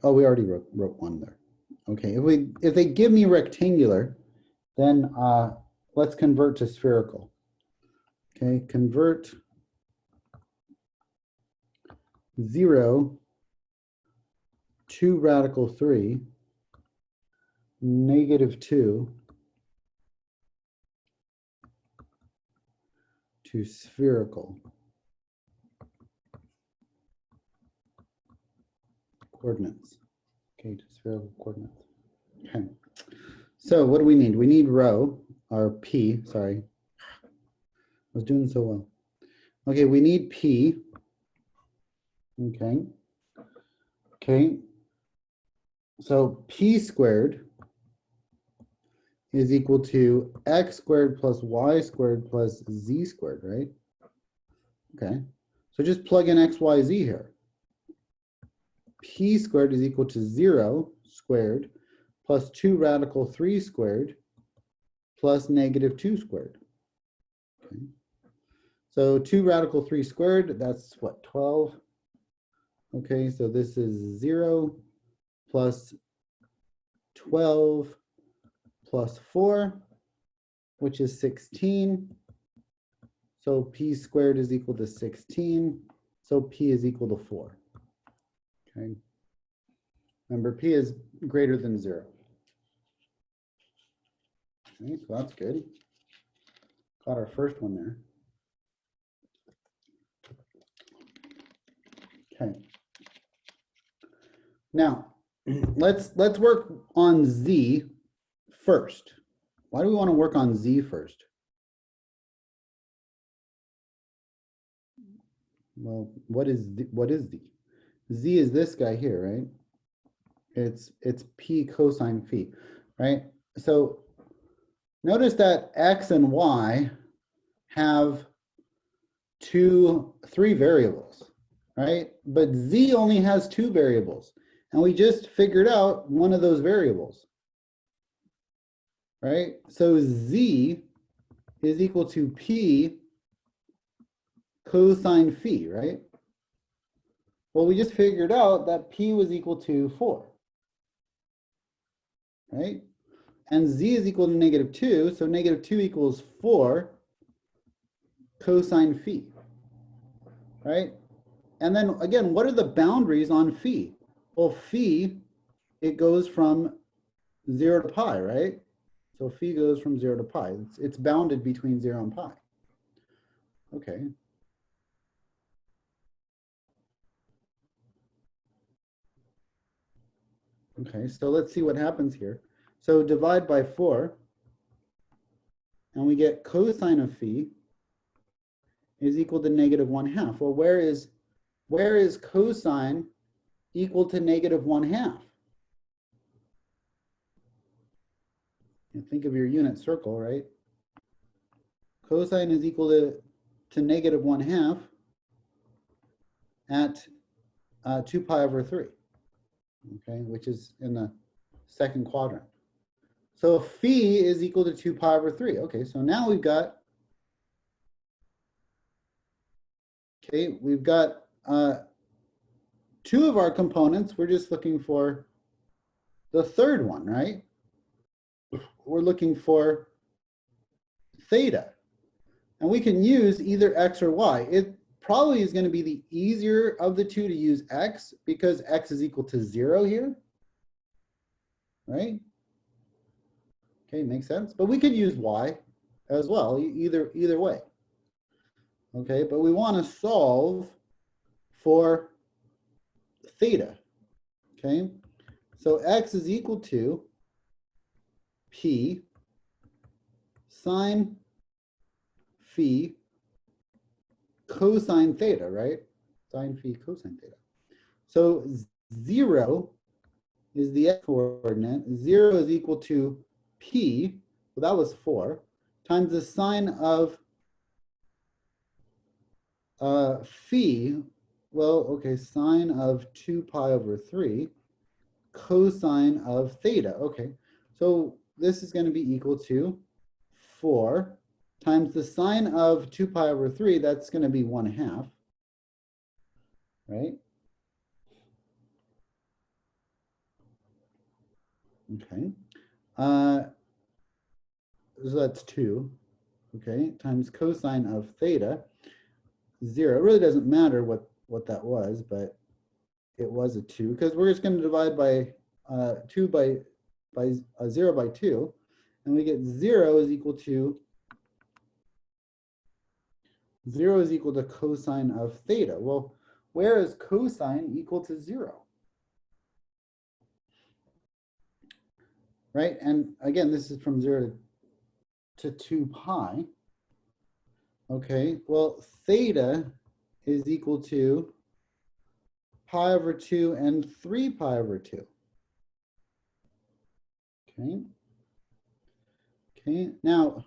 Oh, we already wrote 1 there. Okay, if they give me rectangular, then let's convert to spherical. Okay, convert 0 to radical 3, negative 2 to spherical coordinates. Okay, to spherical coordinates. Okay, So what do we need? We need rho, or P, sorry. I was doing so well. Okay, we need P. Okay. Okay. So P squared is equal to x squared plus y squared plus z squared, right? Okay. So just plug in x, y, z here. P squared is equal to 0 squared plus 2 radical 3 squared plus negative 2 squared. Okay. So 2 radical 3 squared, that's what, 12? Okay, so this is 0 plus 12 plus 4, which is 16. So P squared is equal to 16. So P is equal to 4. Okay. Remember, P is greater than 0. Okay, so that's good. Got our first one there. Okay. Now, let's work on Z first. Why do we want to work on Z first? Well, what is Z? Z is this guy here, right? It's P cosine phi, right? So notice that X and Y have three variables, right? But Z only has 2 variables. And we just figured out one of those variables, right? So Z is equal to P cosine phi, right? Well, we just figured out that P was equal to 4, right? And Z is equal to negative 2, so negative 2 equals 4 cosine phi, right? And then again, what are the boundaries on phi? Well, phi, it goes from 0 to pi, right? So phi goes from 0 to pi. It's bounded between 0 and pi. Okay. Okay, so let's see what happens here. So divide by 4, and we get cosine of phi is equal to negative 1/2. Well, where is cosine equal to negative 1/2? You think of your unit circle, right? Cosine is equal to negative 1/2 at 2 pi over 3, okay, which is in the second quadrant. So phi is equal to 2 pi over 3. Okay, so now we've got, two of our components. We're just looking for the third one, right? We're looking for theta. And we can use either x or y. It probably is going to be the easier of the two to use x because x is equal to 0 here, right? Okay, makes sense. But we could use y as well, either way. Okay, but we want to solve for theta. Okay, so x is equal to P sine phi cosine theta, right? Sine phi cosine theta. So 0 is the x coordinate. 0 is equal to P, well, that was 4, times the sine of phi, well, okay, sine of 2 pi over 3, cosine of theta. Okay, so this is going to be equal to 4 times the sine of 2 pi over 3, that's going to be 1/2, right? Okay. So that's 2, okay, times cosine of theta, 0. It really doesn't matter what that was, but it was a 2, because we're just going to divide by 2 by 0 by 2, and we get 0 is equal to cosine of theta. Well, where is cosine equal to 0? right? And again, this is from 0 to 2 pi. Okay, well, theta is equal to pi over 2 and 3 pi over 2. Okay. Okay, now,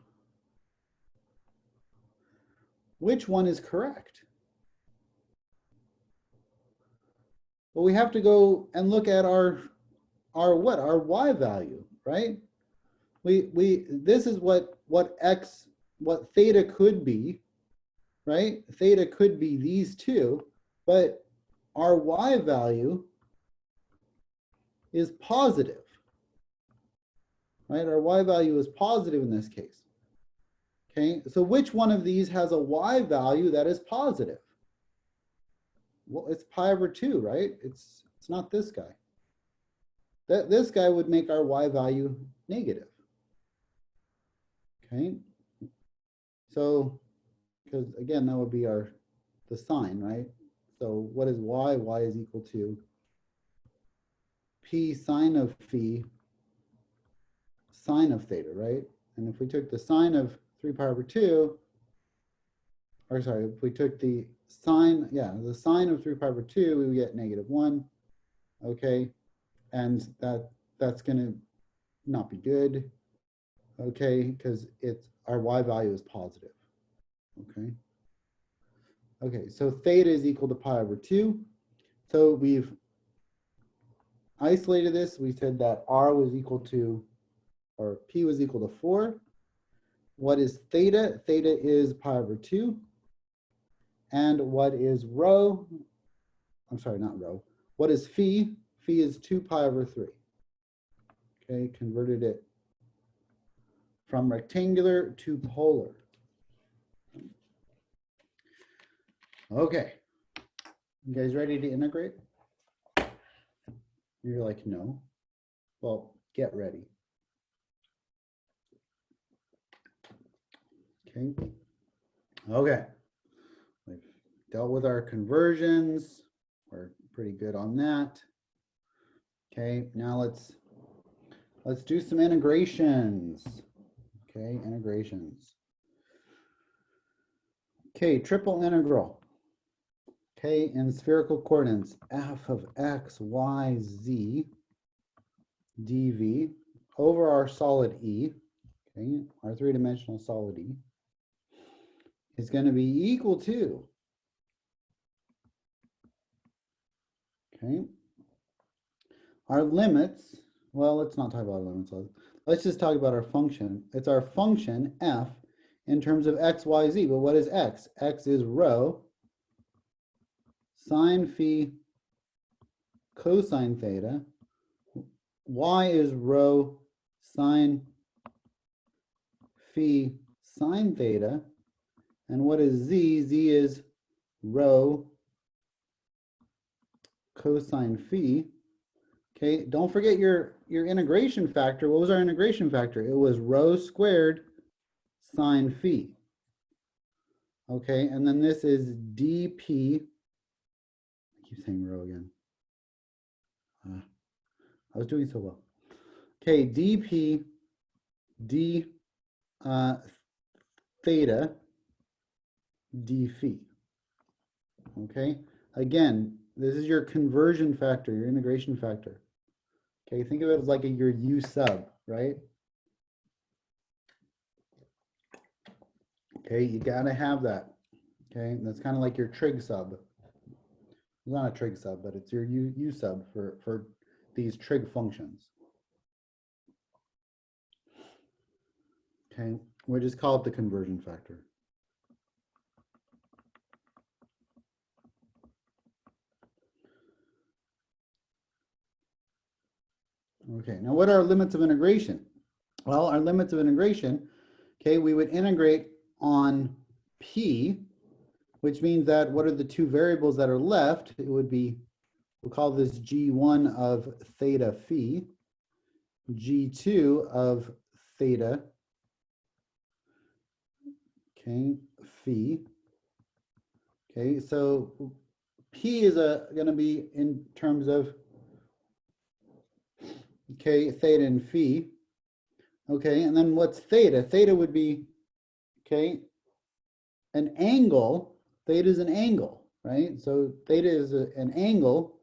which one is correct? Well, we have to go and look at our what? Our y value, right? This is what theta could be, right? Theta could be these two, but our y value is positive, right? Our y value is positive in this case. Okay, so which one of these has a y value that is positive? Well, it's pi over 2, right? It's not this guy. This guy would make our y value negative. Okay, so because again, that would be the sign, right? So what is y? Y is equal to p sine of phi sine of theta, right? And if we took the sine of 3 pi over 2, or sorry, if we took the sine, the sine of 3 pi over 2, we would get -1, okay? And that's going to not be good, okay? Because our y value is positive, okay? Okay, so theta is equal to pi over 2. So we've isolated this. We said that r was equal to, or p was equal to 4. What is theta? Theta is pi over 2. And what is rho? I'm sorry, not rho. What is phi? Phi is 2 pi over 3. Okay, converted it from rectangular to polar. Okay, you guys ready to integrate? You're like, no. Well, get ready. Okay. Okay. We've dealt with our conversions. We're pretty good on that. Okay, now let's do some integrations. Okay, integrations. Okay, triple integral. Okay, in spherical coordinates, f of x, y, z dv over our solid E, okay, our three-dimensional solid E, is going to be equal to, okay, our limits. Well, let's not talk about limits. Let's just talk about our function. It's our function f in terms of x, y, z. But what is x? X is rho sine phi cosine theta. Y is rho sine phi sine theta. And what is z? Z is rho cosine phi. Okay, don't forget your integration factor. What was our integration factor? It was rho squared sine phi. Okay, and then this is dp. I keep saying rho again. I was doing so well. Okay, dp d theta d phi. Okay, again, this is your conversion factor, your integration factor. Okay, think of it as like your u sub, right? Okay, you gotta have that. Okay, that's kind of like your trig sub. It's not a trig sub, but it's your u sub for these trig functions. Okay, we'll just call it the conversion factor. Okay, now what are our limits of integration? Well, our limits of integration, okay, we would integrate on p, which means that what are the two variables that are left? It would be, we'll call this g1 of theta phi, g2 of theta, okay, phi. Okay, so p is going to be in terms of, okay, theta and phi. Okay, and then what's theta? Theta would be, okay, an angle. Theta is an angle, right? So theta is an angle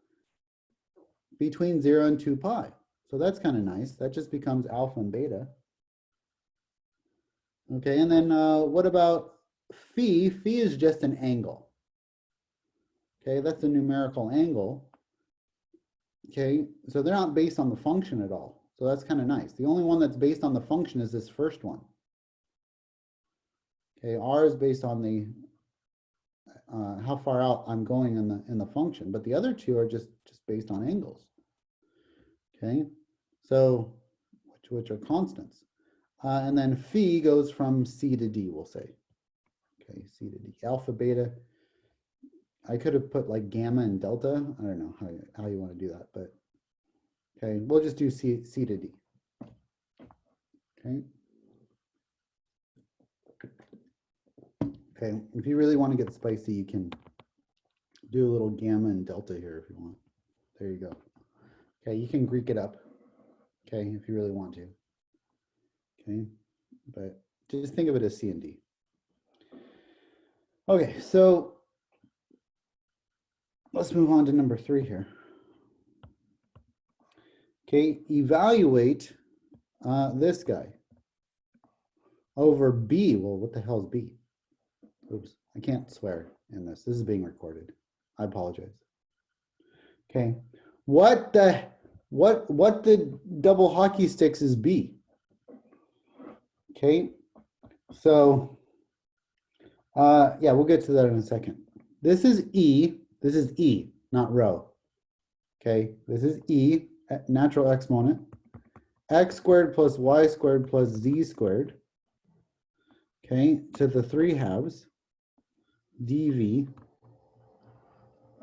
between 0 and 2 pi. So that's kind of nice. That just becomes alpha and beta. Okay, and then what about phi? Phi is just an angle. Okay, that's a numerical angle. Okay, so they're not based on the function at all. So that's kind of nice. The only one that's based on the function is this first one. Okay, R is based on the how far out I'm going in the function, but the other two are just based on angles. Okay, so which are constants, and then phi goes from C to D. We'll say, okay, C to D. Alpha, beta. I could have put like gamma and delta. I don't know how you want to do that, but okay, we'll just do C to D. Okay. Okay, if you really want to get spicy, you can do a little gamma and delta here if you want. There you go. Okay, you can Greek it up, okay, if you really want to. Okay, but just think of it as C and D. Okay, so let's move on to number 3 here. Okay, evaluate this guy over B. Well, what the hell is B? Oops, I can't swear in this. This is being recorded. I apologize. Okay, what the double hockey sticks is B? Okay, so yeah, we'll get to that in a second. This is E, not rho. Okay, this is E, natural exponent, x squared plus y squared plus z squared, okay, to the 3/2 dv,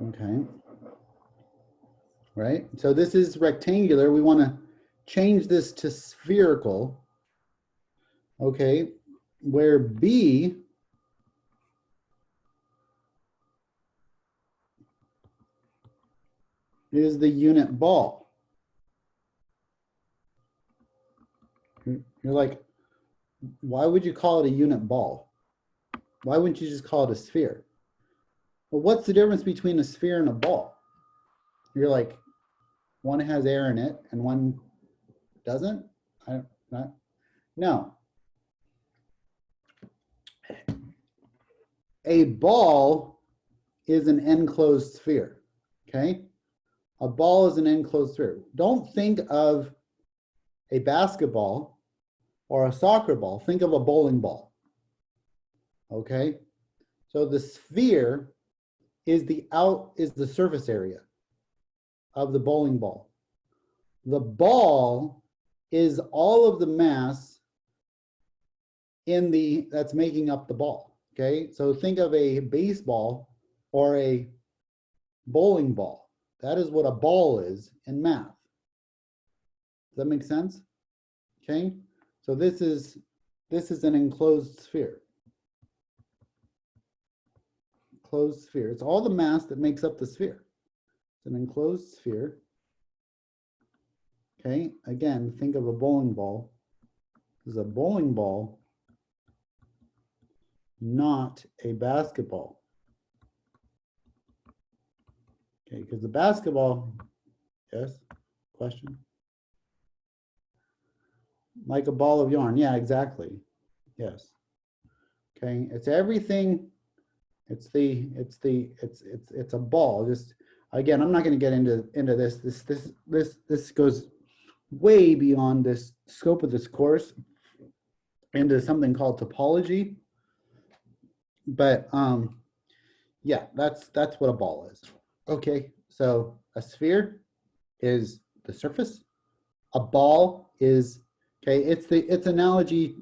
okay, right? So this is rectangular. We want to change this to spherical, okay, where B is the unit ball. You're like, why would you call it a unit ball? Why wouldn't you just call it a sphere? Well, what's the difference between a sphere and a ball? You're like, one has air in it and one doesn't? No. A ball is an enclosed sphere, okay? A ball is an enclosed sphere. Don't think of a basketball or a soccer ball. Think of a bowling ball, okay? So the sphere is the surface area of the bowling ball. The ball is all of the mass that's making up the ball, okay? So think of a baseball or a bowling ball. That is what a ball is in math. Does that make sense? Okay, so this is an enclosed sphere. Closed sphere. It's all the mass that makes up the sphere. It's an enclosed sphere. Okay, again, think of a bowling ball. This is a bowling ball, not a basketball. Okay, because the basketball, yes, question? Like a ball of yarn. Yeah, exactly. Yes. Okay, it's everything. It's a ball. Just again, I'm not going to get into this. This goes way beyond this scope of this course into something called topology. But yeah, that's what a ball is. Okay, so a sphere is the surface. A ball is, okay, it's analogy,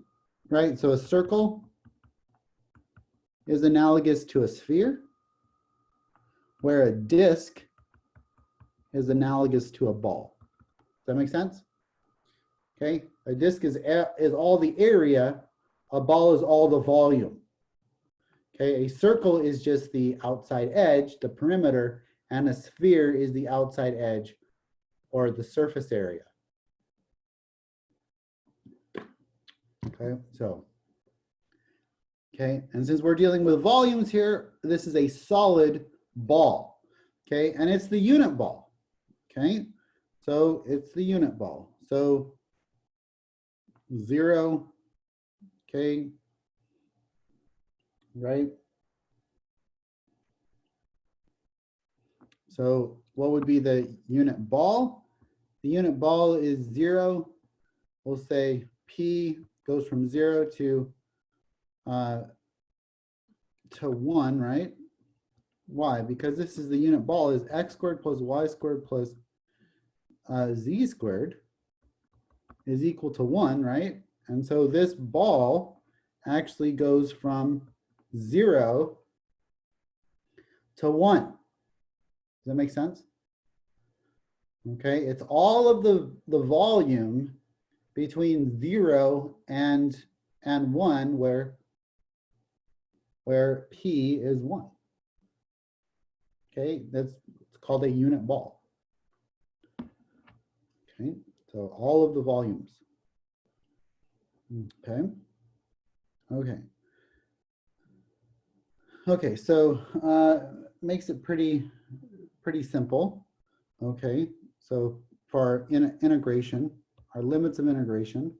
right? So a circle is analogous to a sphere, where a disk is analogous to a ball. Does that make sense? Okay, a disk is all the area, a ball is all the volume. Okay, a circle is just the outside edge, the perimeter, and a sphere is the outside edge or the surface area. Okay, so, okay, and since we're dealing with volumes here, this is a solid ball, okay, and it's the unit ball, okay, so it's the unit ball. So 0, okay, right? So what would be the unit ball? The unit ball is 0. We'll say P goes from 0 to 1, right? Why? Because this is the unit ball is x squared plus y squared plus z squared is equal to 1, right? And so this ball actually goes from 0 to 1. Does that make sense? Okay, it's all of the volume between 0 and 1 where P is 1. Okay, it's called a unit ball. Okay, so all of the volumes. Okay. Okay. Okay, so makes it pretty simple. Okay, so for our integration, our limits of integration,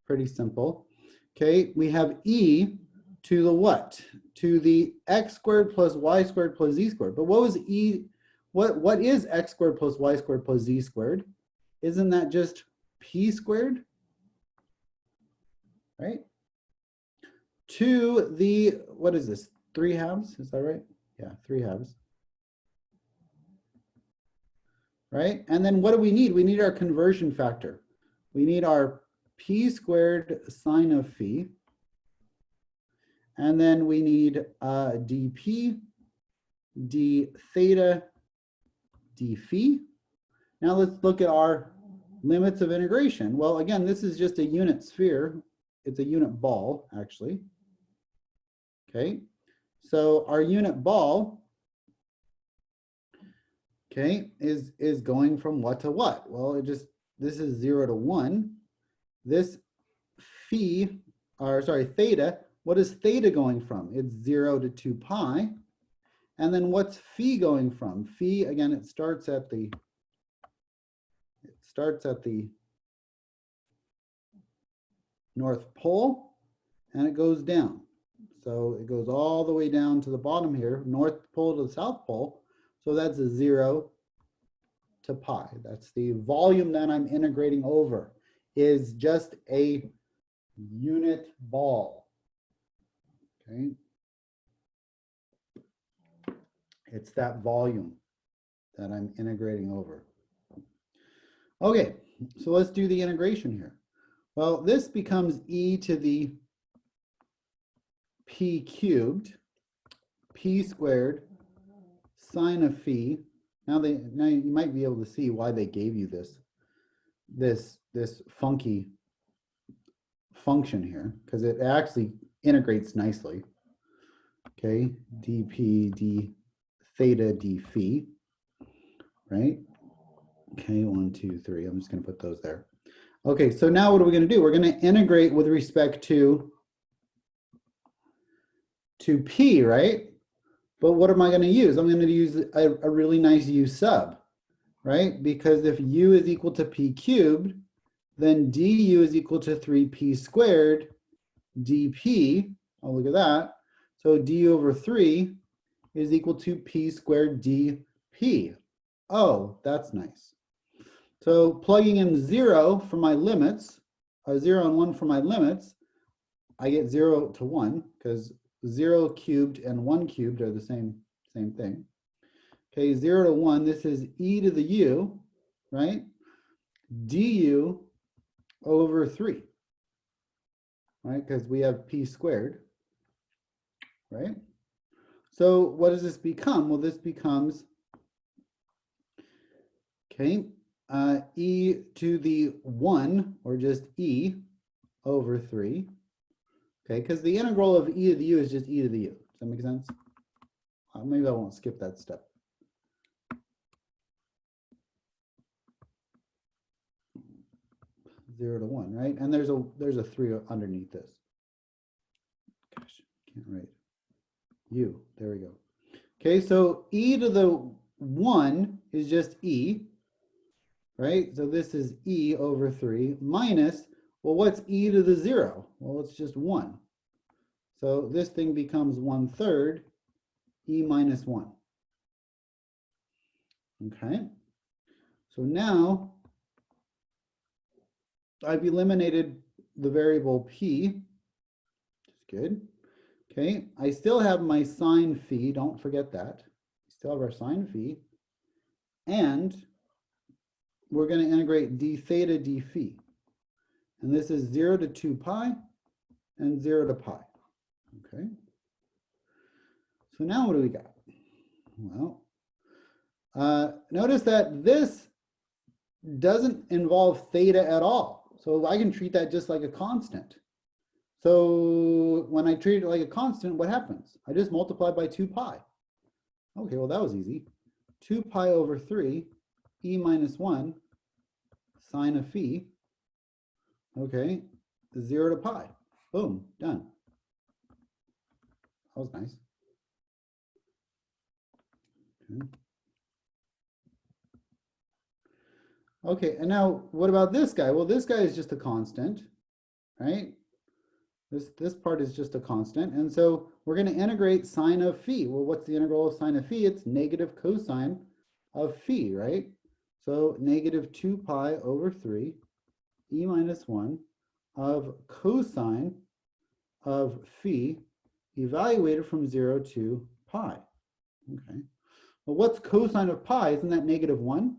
pretty simple. Okay, we have e to the what? To the x squared plus y squared plus z squared. But what was e? What is x squared plus y squared plus z squared? Isn't that just p squared? Right? To the, what is this? 3 halves, is that right? Yeah, 3 halves. Right? And then what do we need? We need our conversion factor. We need our p squared sine of phi. And then we need dp, d theta, d phi. Now let's look at our limits of integration. Well, again, this is just a unit sphere. It's a unit ball, actually. Okay, so our unit ball, okay, is going from what to what? Well, this is 0 to 1. This phi, or sorry, theta, what is theta going from? It's 0 to 2 pi. And then what's phi going from? Phi, again, it starts at the North Pole and it goes down. So it goes all the way down to the bottom here, North Pole to the South Pole. So that's a 0 to pi. That's the volume that I'm integrating over, is just a unit ball. Okay. It's that volume that I'm integrating over. Okay, so let's do the integration here. Well, this becomes e to the p cubed, p squared, sine of phi. Now you might be able to see why they gave you this funky function here, because it actually integrates nicely. Okay, dp d theta d phi, right? Okay, 1, 2, 3. I'm just going to put those there. Okay, so now what are we going to do? We're going to integrate with respect to p, right? But what am I going to use? I'm going to use a really nice u sub, right? Because if u is equal to p cubed, then du is equal to 3p squared dp. Oh, look at that. So du over 3 is equal to p squared dp. Oh, that's nice. So plugging in 0 for my limits, 0 and 1 for my limits, I get 0 to 1 because 0 cubed and 1 cubed are the same thing. Okay, 0 to 1, this is e to the u, right? Du over 3, right? Because we have p squared, right? So what does this become? Well, this becomes, okay, e to the 1, or just e over 3. Okay, because the integral of e to the u is just e to the u. Does that make sense? Maybe I won't skip that step. 0 to 1, right? And there's a 3 underneath this. Gosh, can't write. U, there we go. Okay, so e to the 1 is just e, right? So this is e over 3 minus, well, what's e to the 0? Well, it's just 1. So this thing becomes 1/3 e minus 1. Okay, so now I've eliminated the variable p, which is good. Okay, I still have my sine phi, don't forget that. We still have our sine phi. And we're going to integrate d theta d phi. And this is 0 to 2 pi and 0 to pi. Okay. So now what do we got? Well, notice that this doesn't involve theta at all. So I can treat that just like a constant. So when I treat it like a constant, what happens? I just multiply by 2 pi. Okay, well, that was easy. 2 pi over 3 e minus 1 sine of phi. Okay, 0 to pi. Boom, done. That was nice. Okay. Okay, and now what about this guy? Well, this guy is just a constant, right? This part is just a constant. And so we're going to integrate sine of phi. Well, what's the integral of sine of phi? It's negative cosine of phi, right? So negative 2 pi over 3 e minus 1 of cosine of phi evaluated from 0 to pi. Okay. Well, what's cosine of pi? Isn't that negative 1?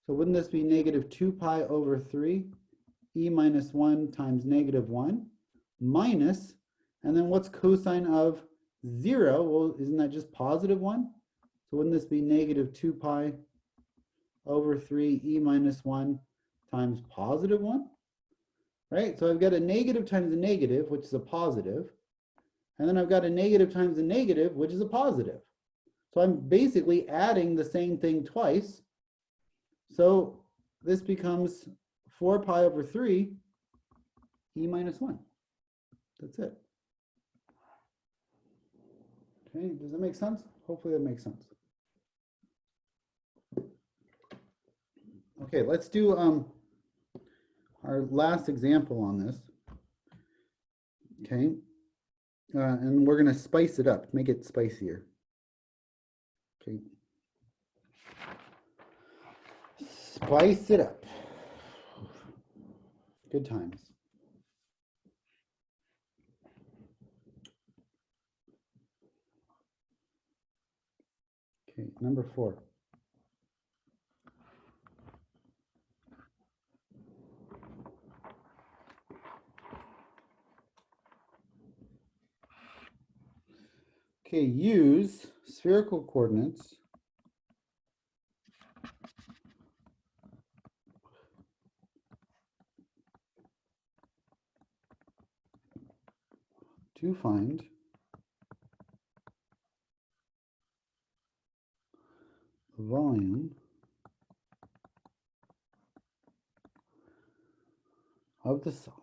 So wouldn't this be negative 2 pi over 3 e minus 1 times negative 1 minus, and then what's cosine of 0? Well, isn't that just positive 1? So wouldn't this be negative 2 pi over 3 e minus 1 times positive 1? Right? So I've got a negative times a negative, which is a positive. And then I've got a negative times a negative, which is a positive. So I'm basically adding the same thing twice. So this becomes 4 pi over 3 e minus 1. That's it. Okay, does that make sense? Hopefully that makes sense. Okay, let's do our last example on this. Okay, and we're going to spice it up, make it spicier. Okay. Spice it up. Good times. Okay, number 4. Okay, use spherical coordinates to find the volume of the solid.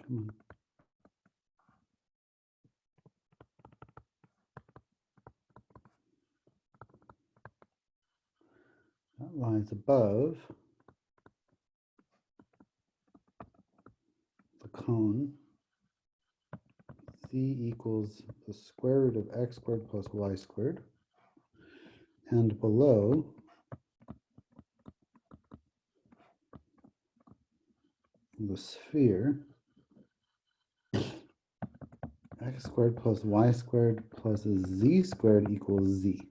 Come on. That lies above the cone. C equals the square root of x squared plus y squared. And below the sphere, x squared plus y squared plus z squared equals z.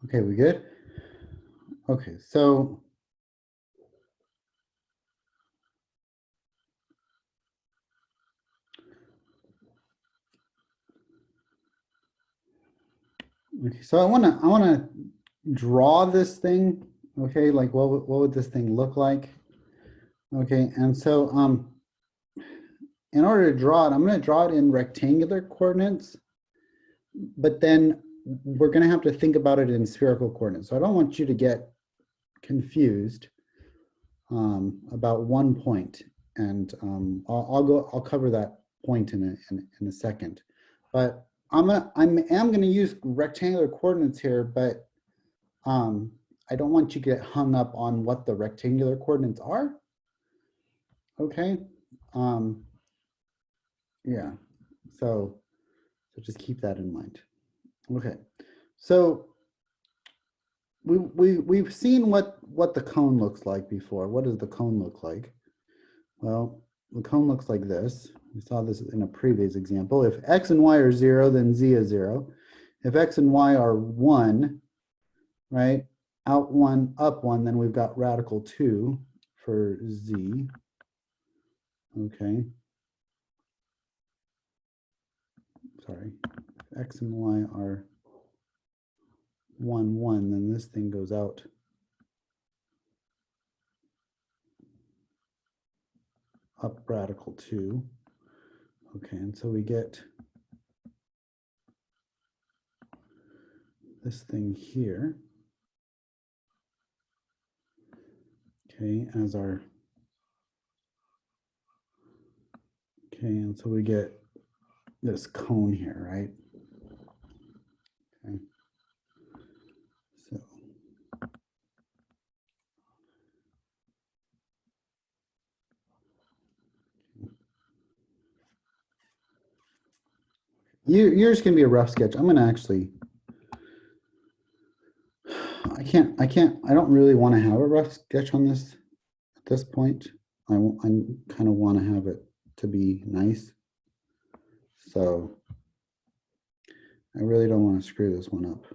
Okay, we good? Okay, so I wanna draw this thing. Okay, like what would this thing look like? Okay, and so in order to draw it, I'm going to draw it in rectangular coordinates, but then we're going to have to think about it in spherical coordinates. So I don't want you to get confused about one point, and I'll cover that point in a second. But I am going to use rectangular coordinates here, but I don't want you to get hung up on what the rectangular coordinates are. Okay. Yeah. So just keep that in mind. Okay. So we've seen what the cone looks like before. What does the cone look like? Well, the cone looks like this. We saw this in a previous example. If x and y are 0, then z is 0. If x and y are 1, right, out 1, up 1, then we've got radical 2 for z. Okay. Sorry. If x and y are 1, 1, then this thing goes out up radical 2. Okay, and so we get this thing here, okay, as our, okay, and so we get this cone here, right? Okay, so yours can be a rough sketch. I'm gonna actually, I don't really want to have a rough sketch on this at this point. I kind of want to have it to be nice. So I really don't want to screw this one up.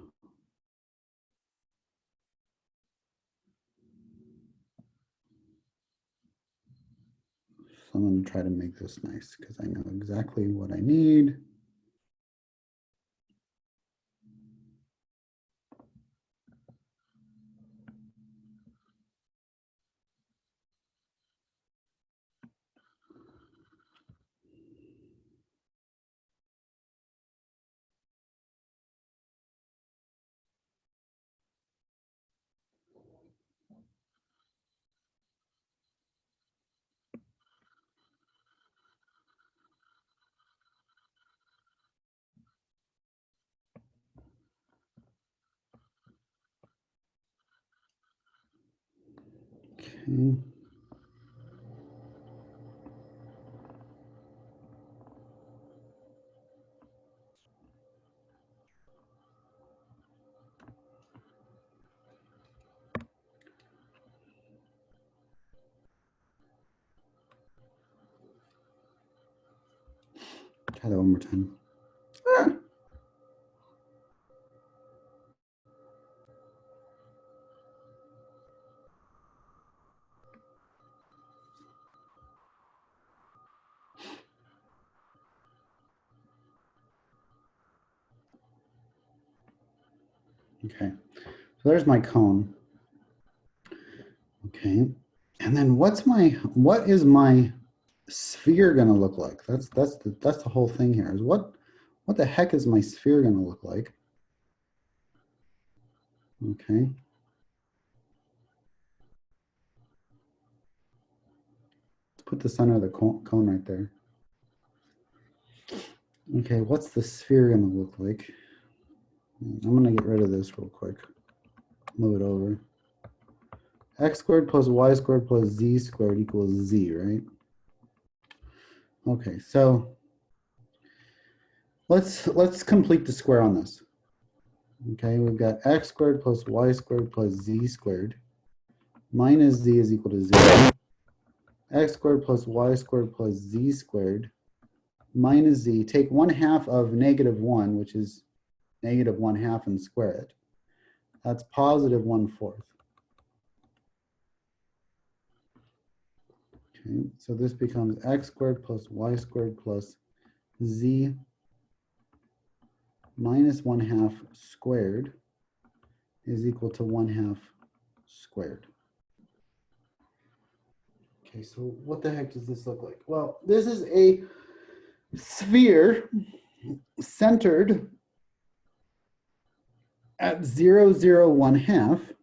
So I'm going to try to make this nice because I know exactly what I need. Okay. Try that one more time. Okay, so there's my cone. Okay, and then what is my sphere going to look like? That's the whole thing here. Is what the heck is my sphere going to look like? Okay. Let's put the center of the cone right there. Okay, what's the sphere going to look like? I'm going to get rid of this real quick. Move it over. X squared plus y squared plus z squared equals z, right? Okay, so let's complete the square on this. Okay, we've got x squared plus y squared plus z squared minus z is equal to 0. X squared plus y squared plus z squared minus z. Take 1/2 of -1, which is -1/2, and square it. That's positive 1/4. Okay, so this becomes x squared plus y squared plus z minus 1/2 squared is equal to 1/2 squared. Okay, so what the heck does this look like? Well, this is a sphere centered at 0, 0, 1/2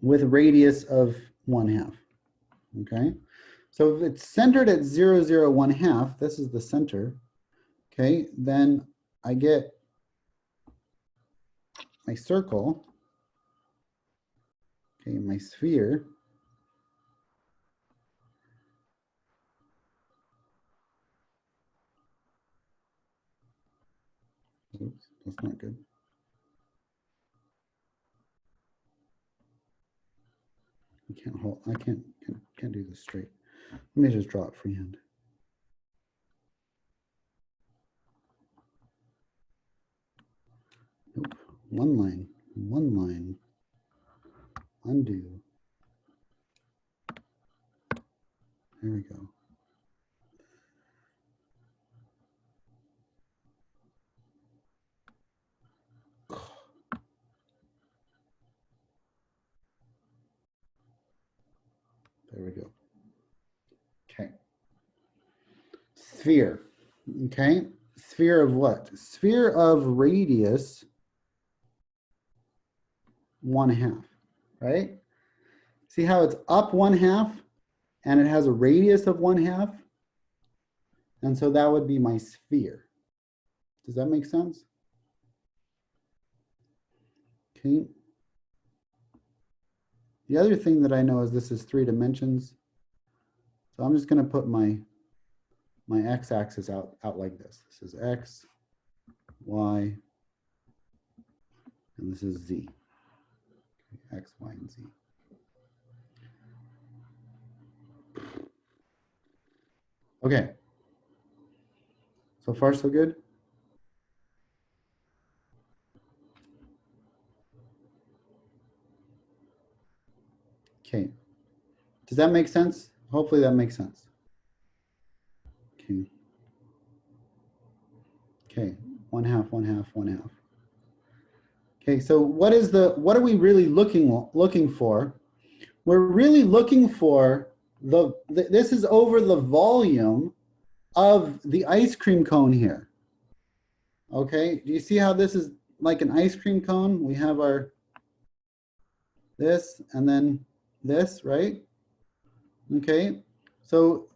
with radius of 1/2. Okay, so if it's centered at 0, 0, 1/2, this is the center. Okay, then I get my circle, okay, my sphere. Oops, that's not good. I can't hold, I can't do this straight. Let me just draw it freehand. Nope, one line, undo. There we go. There we go. Okay. Sphere. Okay. Sphere of what? Sphere of radius 1/2, right? See how it's up 1/2 and it has a radius of 1/2? And so that would be my sphere. Does that make sense? Okay. The other thing that I know is this is 3 dimensions. So I'm just going to put my x-axis out like this. This is x, y, and this is z. X, y, and z. Okay. So far, so good? Okay. Does that make sense? Hopefully that makes sense. Okay. Okay. 1/2, 1/2, 1/2. Okay, so what are we really looking for? We're really looking for this is over the volume of the ice cream cone here. Okay, do you see how this is like an ice cream cone? We have our this and then this, right? Okay, so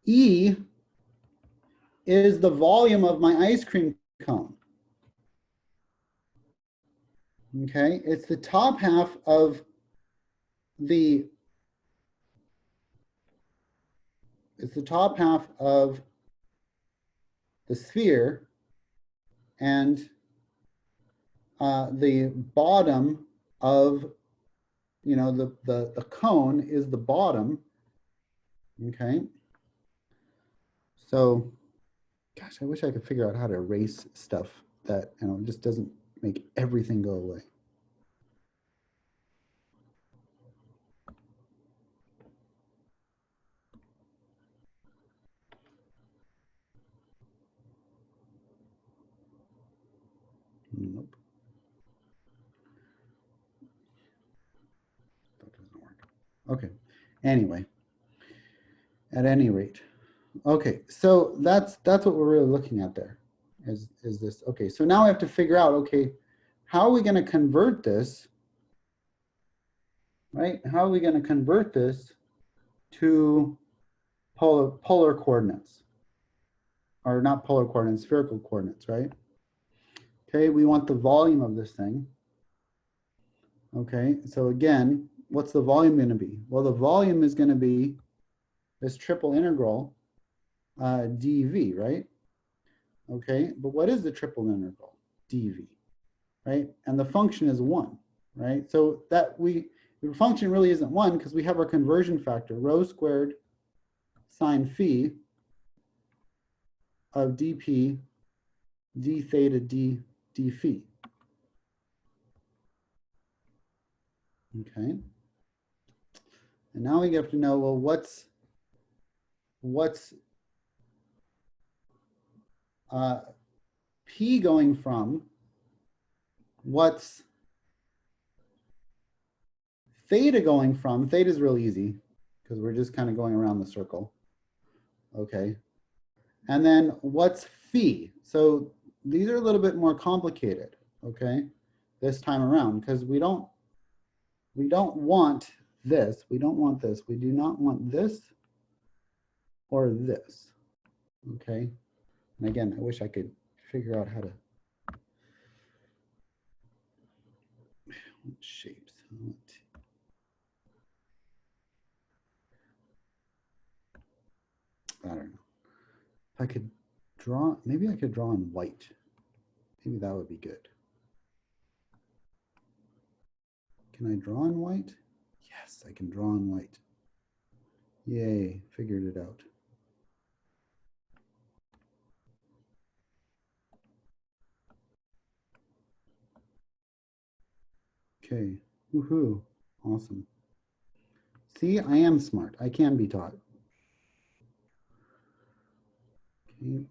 E is the volume of my ice cream cone. Okay, it's the top half of the sphere, and the bottom of, you know, the cone is the bottom. Okay, so gosh, I wish I could figure out how to erase stuff that, you know, just doesn't make everything go away. Nope. That doesn't work. Okay. Anyway, at any rate, okay. So that's what we're really looking at there. Is this okay? So now I have to figure out, okay, how are we going to convert this? Right? How are we going to convert this to polar coordinates? Or not polar coordinates, spherical coordinates, right? Okay, we want the volume of this thing. Okay, so again, what's the volume going to be? Well, the volume is going to be this triple integral dv, right? Okay, but what is the triple integral? dv, right? And the function is 1, right? So that the function really isn't 1 because we have our conversion factor, rho squared sine phi of dp d theta d phi. Okay. And now we have to know, well, what's P going from? What's theta going from? Theta is real easy because we're just kind of going around the circle. Okay. And then what's phi? So these are a little bit more complicated, okay, this time around, because we don't want this. We don't want this. We do not want this or this, okay? And again, I wish I could figure out how to shapes. I don't know. If I could draw, maybe I could draw in white. Maybe that would be good. Can I draw in white? Yes, I can draw in white. Yay, figured it out. Okay, woohoo, awesome. See, I am smart. I can be taught. Okay.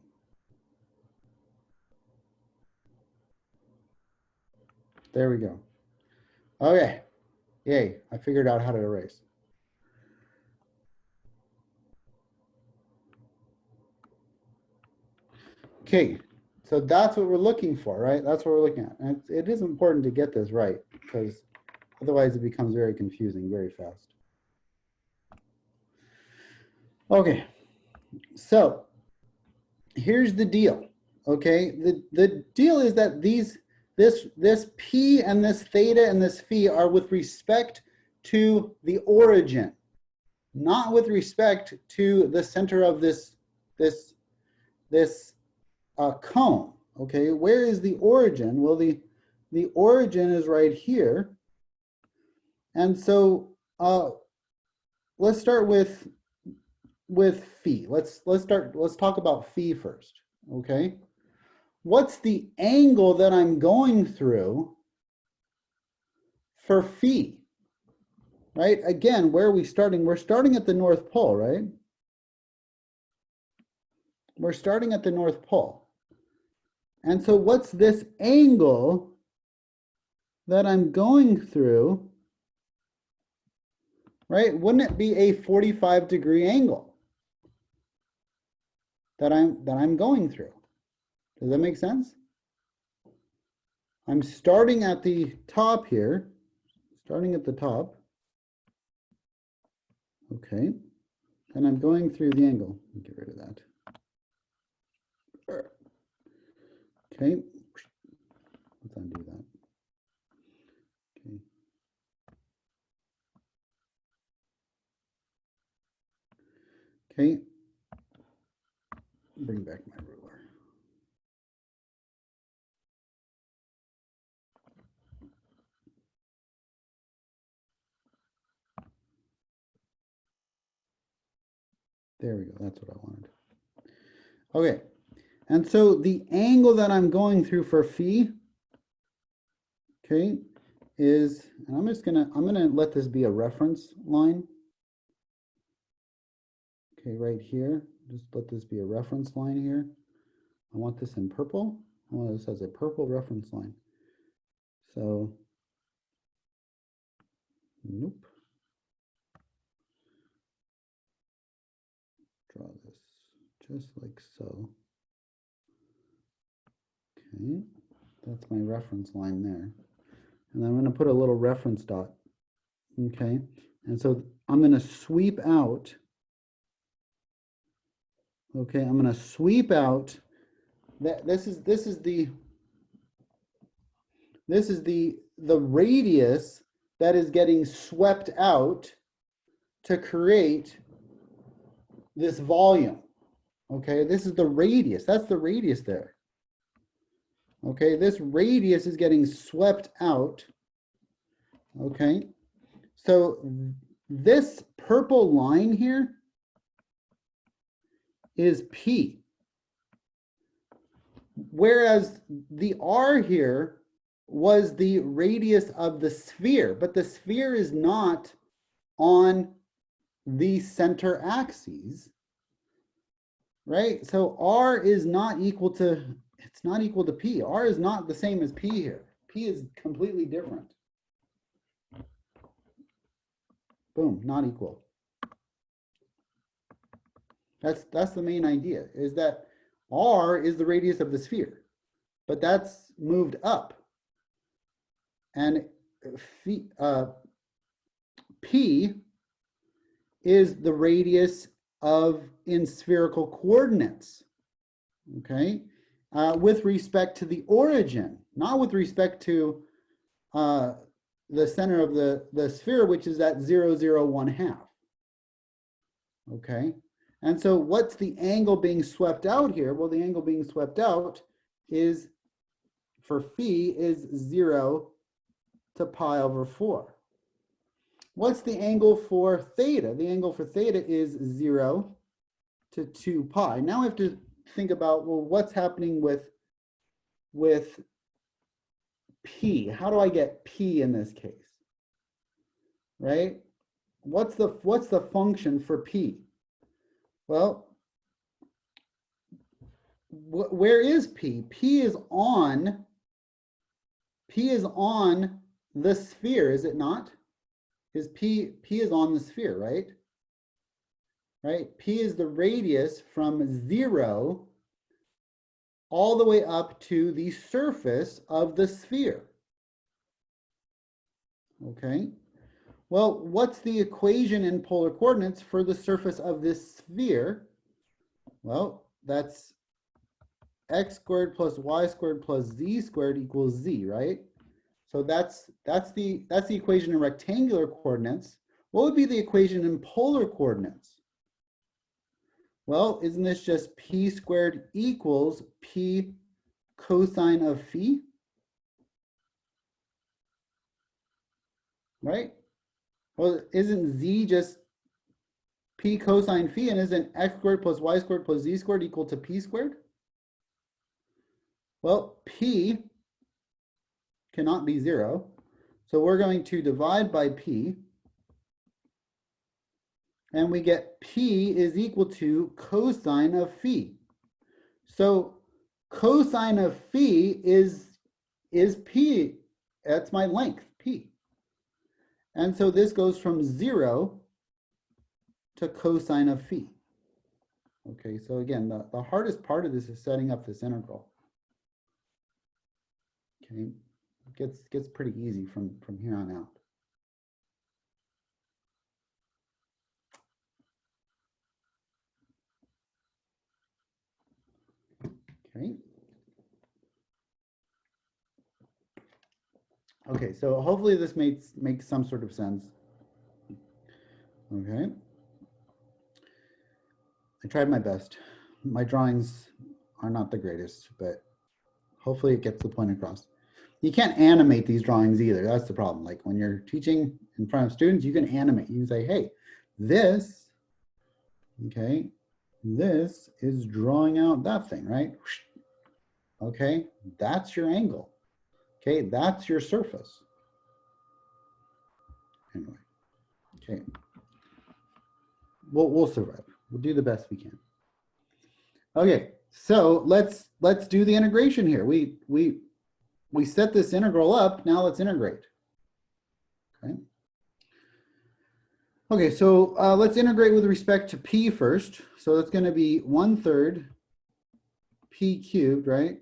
There we go. Okay, yay, I figured out how to erase. Okay, so that's what we're looking for, right? That's what we're looking at. And it is important to get this right because otherwise it becomes very confusing very fast. Okay, so here's the deal, okay? The deal is that this P and this theta and this phi are with respect to the origin, not with respect to the center of this cone, okay? Where is the origin? Well, the origin is right here. And so let's start with phi. Let's talk about phi first, okay? What's the angle that I'm going through for phi? Right? Again, where are we starting? We're starting at the North Pole, right? We're starting at the North Pole. And so what's this angle that I'm going through, right? Wouldn't it be a 45-degree angle that I'm going through? Does that make sense? I'm starting at the top here, starting at the top. Okay. And I'm going through the angle. Get rid of that. Okay. Let's undo that. Okay. Okay. Bring back my ruler. There we go. That's what I wanted. Okay. And so the angle that I'm going through for phi, okay, is, and I'm gonna let this be a reference line. Okay, right here. Just let this be a reference line here. I want this in purple. I want this as a purple reference line. So, nope. Draw this just like so. Okay, that's my reference line there. And then I'm going to put a little reference dot. Okay, and so I'm going to sweep out. Okay, I'm going to sweep out. This is the radius that is getting swept out to create this volume. Okay, this is the radius. That's the radius there. Okay, this radius is getting swept out. Okay, so this purple line here is P. whereas the r here was the radius of the sphere, but the sphere is not on the center axes, right? So r is not equal to, it's not equal to p. R is not the same as p here. P is completely different. Boom, not equal. That's the main idea, is that r is the radius of the sphere, but that's moved up. And p is the radius of in spherical coordinates, okay? With respect to the origin, not with respect to the center of the sphere, which is at 0, 0, 1/2, okay? And so what's the angle being swept out here? Well, the angle being swept out is, for phi, is 0 to pi over 4. What's the angle for theta? The angle for theta is 0 to 2 pi. Now we have to think about, well, what's happening with p? How do I get p in this case? Right? What's the function for p? Well, where is p? P is on the sphere, is it not? Is p is on the sphere, right? Right? P is the radius from 0 all the way up to the surface of the sphere. Okay. Well, what's the equation in polar coordinates for the surface of this sphere? Well, that's x squared plus y squared plus z squared equals z, right? So that's the equation in rectangular coordinates. What would be the equation in polar coordinates? Well, isn't this just p squared equals p cosine of phi? Right? Well, isn't z just p cosine phi, and isn't x squared plus y squared plus z squared equal to p squared? Well, p cannot be 0, so we're going to divide by p, and we get p is equal to cosine of phi. So cosine of phi is p, that's my length, p. And so this goes from 0 to cosine of phi. Okay, so again, the hardest part of this is setting up this integral. Okay, it gets pretty easy from here on out. Okay. Okay, so hopefully this makes some sort of sense. Okay. I tried my best. My drawings are not the greatest, but hopefully it gets the point across. You can't animate these drawings either. That's the problem. Like when you're teaching in front of students, you can animate. You can say, hey, this, okay, this is drawing out that thing, right? Okay, that's your angle. Okay, that's your surface. Anyway, okay. We'll survive. We'll do the best we can. Okay, so let's do the integration here. We set this integral up. Now let's integrate. Okay. Okay, so let's integrate with respect to p first. So it's going to be 1/3 p cubed, right?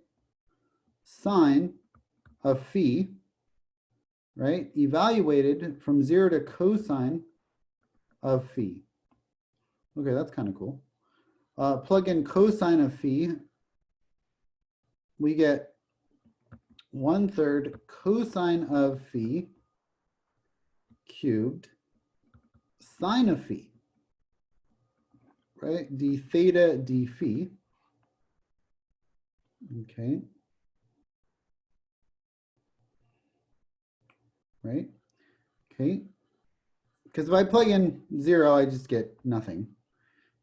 Sine of phi, right? Evaluated from 0 to cosine of phi. Okay, that's kind of cool. Plug in cosine of phi, we get 1/3 cosine of phi cubed sine of phi, right? D theta d phi. Okay. Right? Okay. Because if I plug in 0, I just get nothing.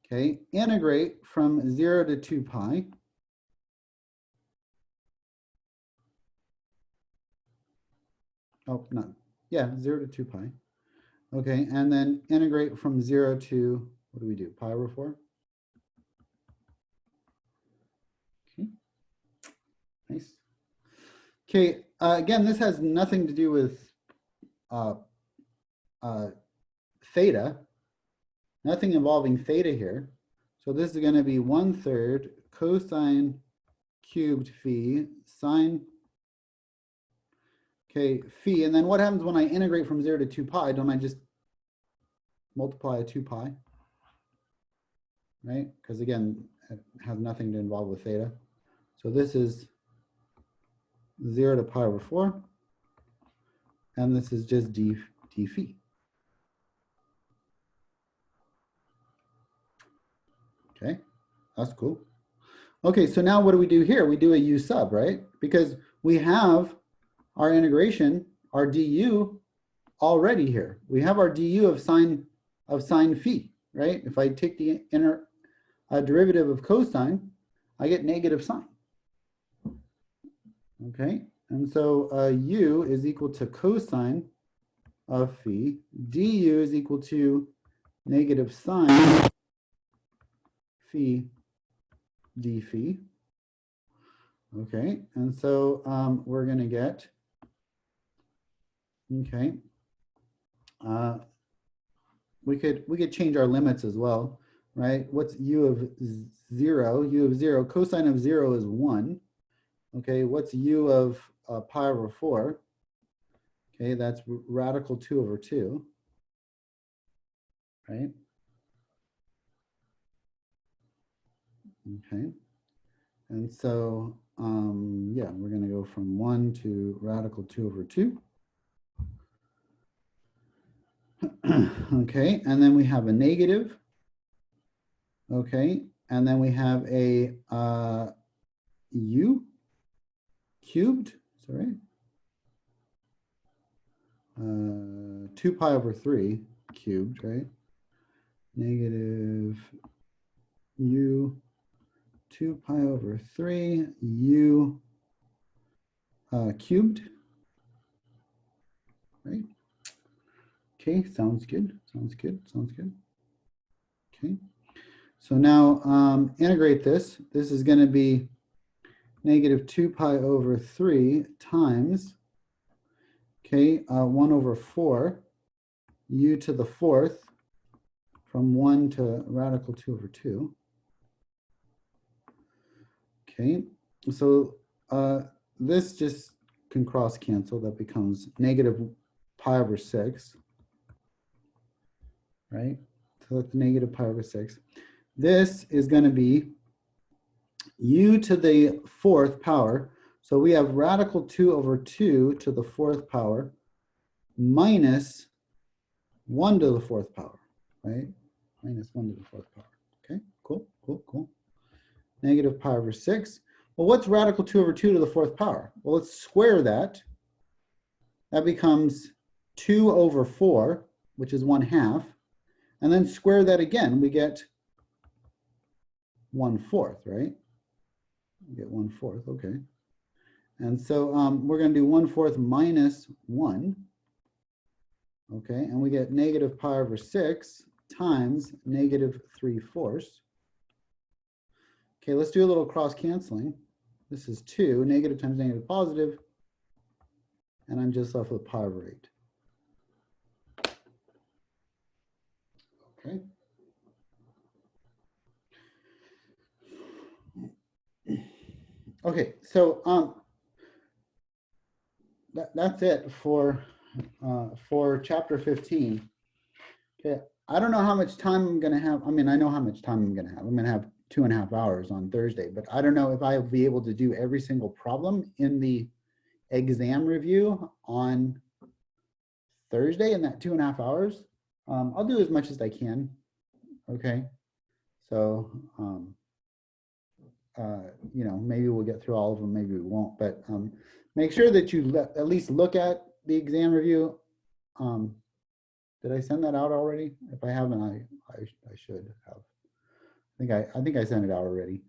Okay. Integrate from 0 to 2 pi. oh, not, yeah, 0 to 2 pi. Okay, and then integrate from 0 to, what do we do, pi over 4? Okay, nice. Okay, again, this has nothing to do with theta, nothing involving theta here. So this is going to be 1/3 cosine cubed phi sine, okay, phi. And then what happens when I integrate from 0 to 2 pi? Don't I just multiply a 2 pi? Right? Because again, it has nothing to involve with theta. So this is 0 to pi over 4. And this is just d phi. Okay, that's cool. Okay, so now what do we do here? We do a u sub, right? Because we have our integration, our du already here. We have our du of sine phi, right? If I take the inner derivative of cosine, I get negative sine. Okay, and so u is equal to cosine of phi. Du is equal to negative sine phi d phi. Okay, and so we're going to get, okay, we could change our limits as well, right? What's u of 0? U of 0, cosine of 0 is 1. Okay, what's u of pi over 4? Okay, that's radical 2 over 2, right? Okay, and so, yeah, we're going to go from 1 to radical 2 over 2. Okay, and then we have a negative. Okay, and then we have a u cubed, sorry, 2 pi over 3 cubed, right? Negative u 2 pi over 3 u cubed, right? Okay, sounds good, sounds good, sounds good. Okay, so now integrate this. This is going to be negative 2 pi over 3 times, okay, 1 over 4 u to the 4th from 1 to radical 2 over 2. Okay, so this just can cross cancel. That becomes negative pi over 6, right? So that's negative pi over 6. This is going to be u to the 4th power. So we have radical 2 over 2 to the 4th power minus 1 to the 4th power, right? Minus 1 to the 4th power. Okay, cool, cool, cool. Negative pi over 6. Well, what's radical 2 over 2 to the 4th power? Well, let's square that. That becomes 2 over 4, which is 1/2. And then square that again, we get 1/4, right? We get 1/4, okay. And so we're going to do 1/4 minus 1. Okay, and we get negative pi over 6 times negative 3/4. Okay, let's do a little cross canceling. This is 2, negative times negative positive, and I'm just left with pi over 8. Okay. Okay, so that's it for chapter 15. Okay, I don't know how much time I'm going to have. I mean, I know how much time I'm going to have. I'm going to have 2.5 hours on Thursday, but I don't know if I'll be able to do every single problem in the exam review on Thursday in that 2.5 hours. I'll do as much as I can. Okay, so you know, maybe we'll get through all of them, maybe we won't, but make sure that you at least look at the exam review. Did I send that out already? If I haven't, I should have. I think I sent it out already.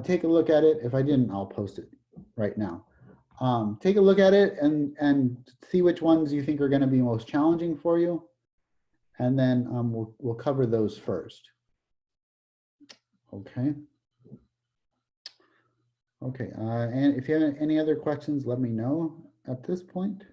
Take a look at it. If I didn't, I'll post it right now. take a look at it and see which ones you think are going to be most challenging for you. And then we'll cover those first. Okay. Okay, and if you have any other questions, let me know at this point.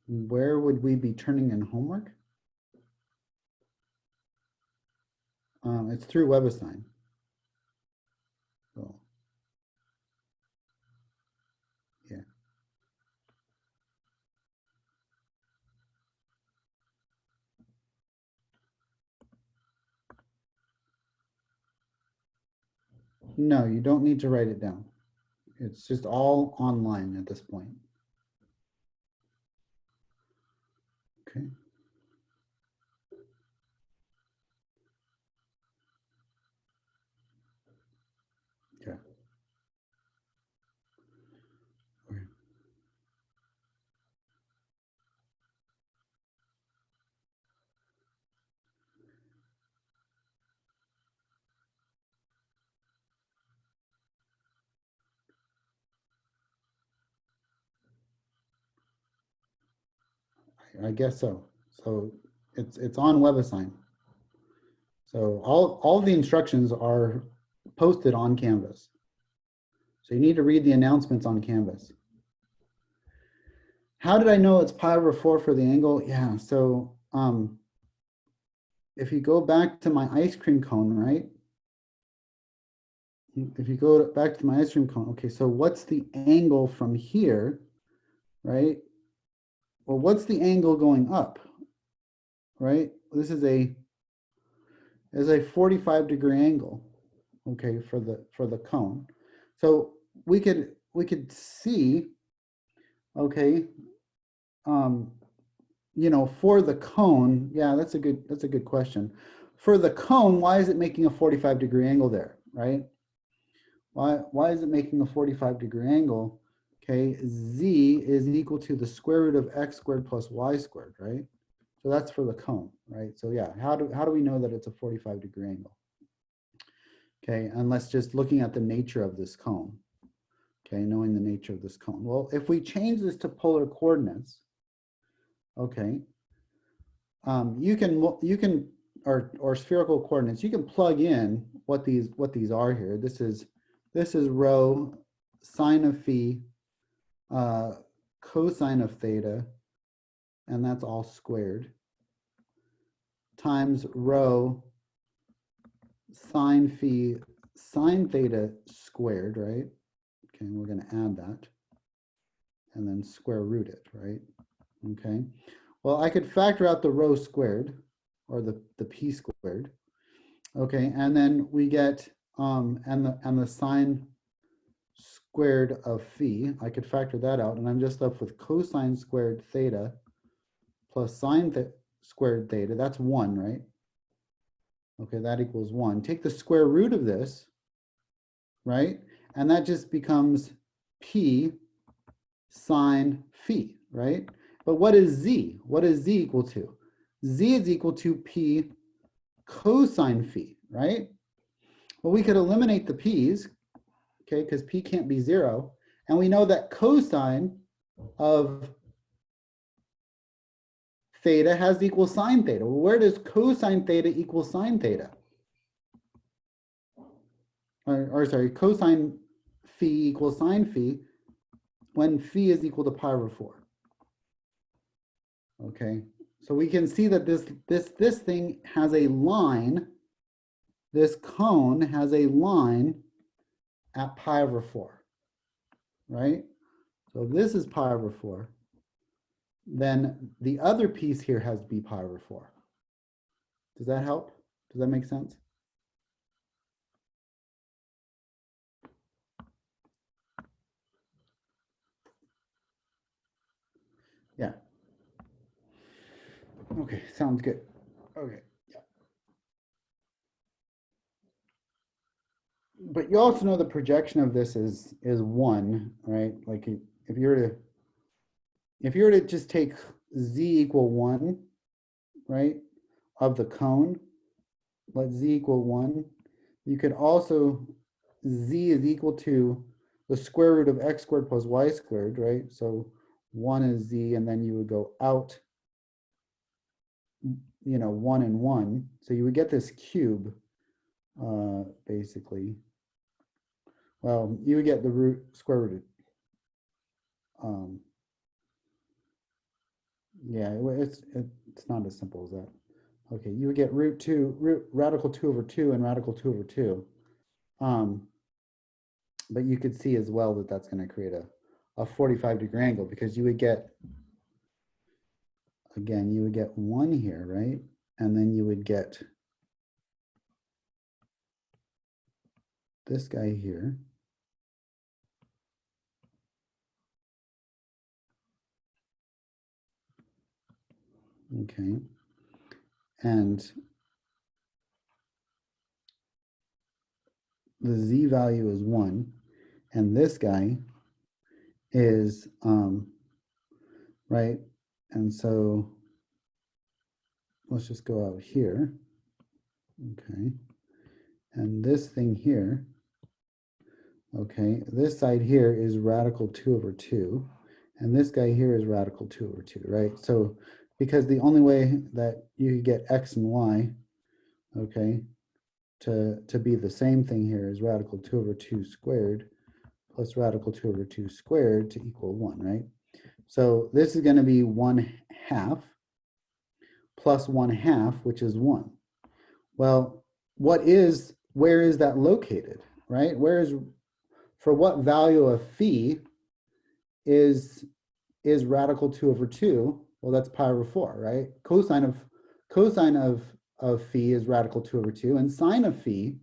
Where would we be turning in homework? It's through WebAssign. So, yeah. No, you don't need to write it down. It's just all online at this point. Okay. Yeah. Okay. I guess so. So it's on WebAssign. So all the instructions are posted on Canvas. So you need to read the announcements on Canvas. How did I know it's pi over 4 for the angle? Yeah, so if you go back to my ice cream cone, right? If you go back to my ice cream cone, okay, so what's the angle from here, right? Well, what's the angle going up, right? This is a 45-degree angle, okay, for the cone. So we could see, okay, you know, for the cone, yeah, that's a good question. For the cone, why is it making a 45-degree angle there, right? Why is it making a 45-degree angle? Okay, z is equal to the square root of x squared plus y squared, right? So that's for the cone, right? So yeah, how do we know that it's a 45-degree angle? Okay, unless just looking at the nature of this cone. Okay, knowing the nature of this cone. Well, if we change this to polar coordinates, okay, you can or spherical coordinates, you can plug in what these are here. This is rho sine of phi cosine of theta, and that's all squared, times rho sine phi sine theta squared, right? Okay, we're going to add that and then square root it, right? Okay, well, I could factor out the rho squared or the p squared. Okay, and then we get and the sine squared of phi. I could factor that out, and I'm just left with cosine squared theta plus sine squared theta. That's 1, right? Okay, that equals 1. Take the square root of this, right? And that just becomes p sine phi, right? But what is z? What is z equal to? Z is equal to p cosine phi, right? Well, we could eliminate the p's, okay, because p can't be 0. And we know that cosine of theta has to equal sine theta. Well, where does cosine theta equal sine theta? Or sorry, cosine phi equals sine phi when phi is equal to pi over 4. Okay, so we can see that this thing has a line. This cone has a line at pi over 4, right? So if this is pi over 4, then the other piece here has to be pi over 4. Does that help? Does that make sense? Yeah. Okay, sounds good. Okay, yeah. But you also know the projection of this is 1, right? Like if you were to just take z equal 1, right, of the cone, let z equal 1. You could also, z is equal to the square root of x squared plus y squared, right? So 1 is z, and then you would go out, 1 and 1. So you would get this cube, basically. Well, you would get the root, square root. Yeah, it's not as simple as that. Okay, you would get radical 2 over 2 and radical 2 over 2. But you could see as well that that's going to create a 45-degree angle, because you would get, again, you would get 1 here, right? And then you would get this guy here. Okay. And the z value is 1. And this guy is, right? And so let's just go out here. Okay. And this thing here, okay, this side here is radical 2 over 2. And this guy here is radical 2 over 2, right? So because the only way that you could get x and y, okay, to be the same thing here is radical 2 over 2 squared plus radical 2 over 2 squared to equal 1, right? So this is going to be 1/2 plus 1/2, which is 1. Well, where is that located, right? For what value of phi is radical 2 over 2? Well, that's pi over 4, right? Cosine of phi is radical 2 over 2, and sine of phi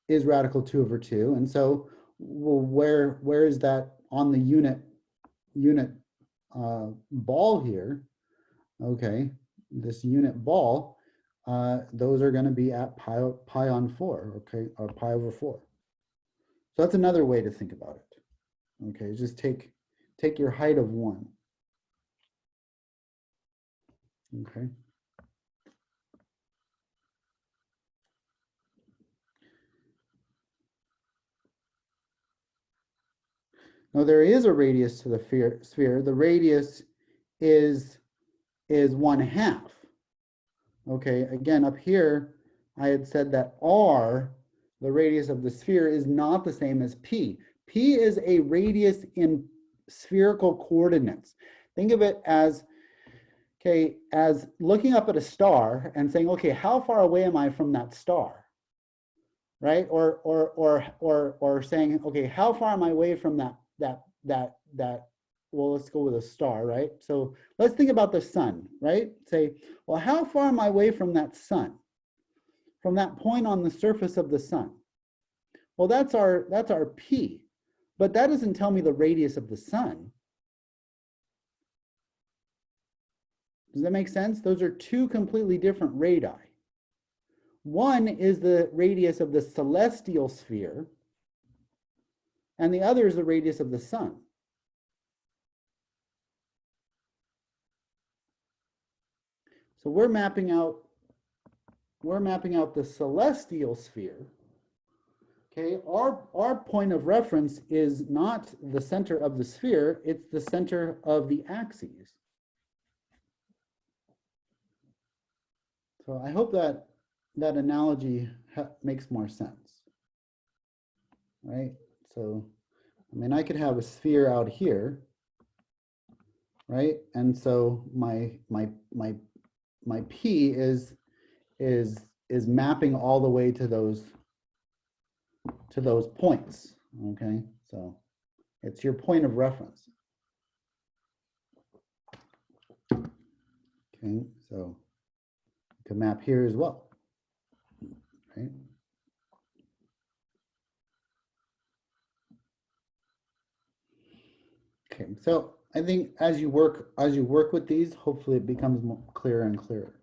is radical 2 over 2. And so, well, where is that on the unit ball here? Okay, this unit ball, those are going to be at pi on 4, okay, or pi over 4. So that's another way to think about it. Okay, just take your height of 1. Okay. Now there is a radius to the sphere. The radius is 1/2. Okay, again, up here, I had said that r, the radius of the sphere, is not the same as p. P is a radius in spherical coordinates. Think of it as, okay, as looking up at a star and saying, okay, how far away am I from that star? Right? Or saying, okay, how far am I away from that, well, let's go with a star, right? So let's think about the sun, right? Say, well, how far am I away from that sun? From that point on the surface of the sun? Well, that's our P, but that doesn't tell me the radius of the sun. Does that make sense? Those are two completely different radii. One is the radius of the celestial sphere, and the other is the radius of the sun. So we're mapping out the celestial sphere. Okay, our point of reference is not the center of the sphere, it's the center of the axes. So I hope that analogy makes more sense, right? So, I mean, I could have a sphere out here, right? And so my P is mapping all the way to those points, okay? So it's your point of reference. Okay, so you can map here as well, right? Okay, so I think as you work with these, hopefully it becomes more clearer and clearer.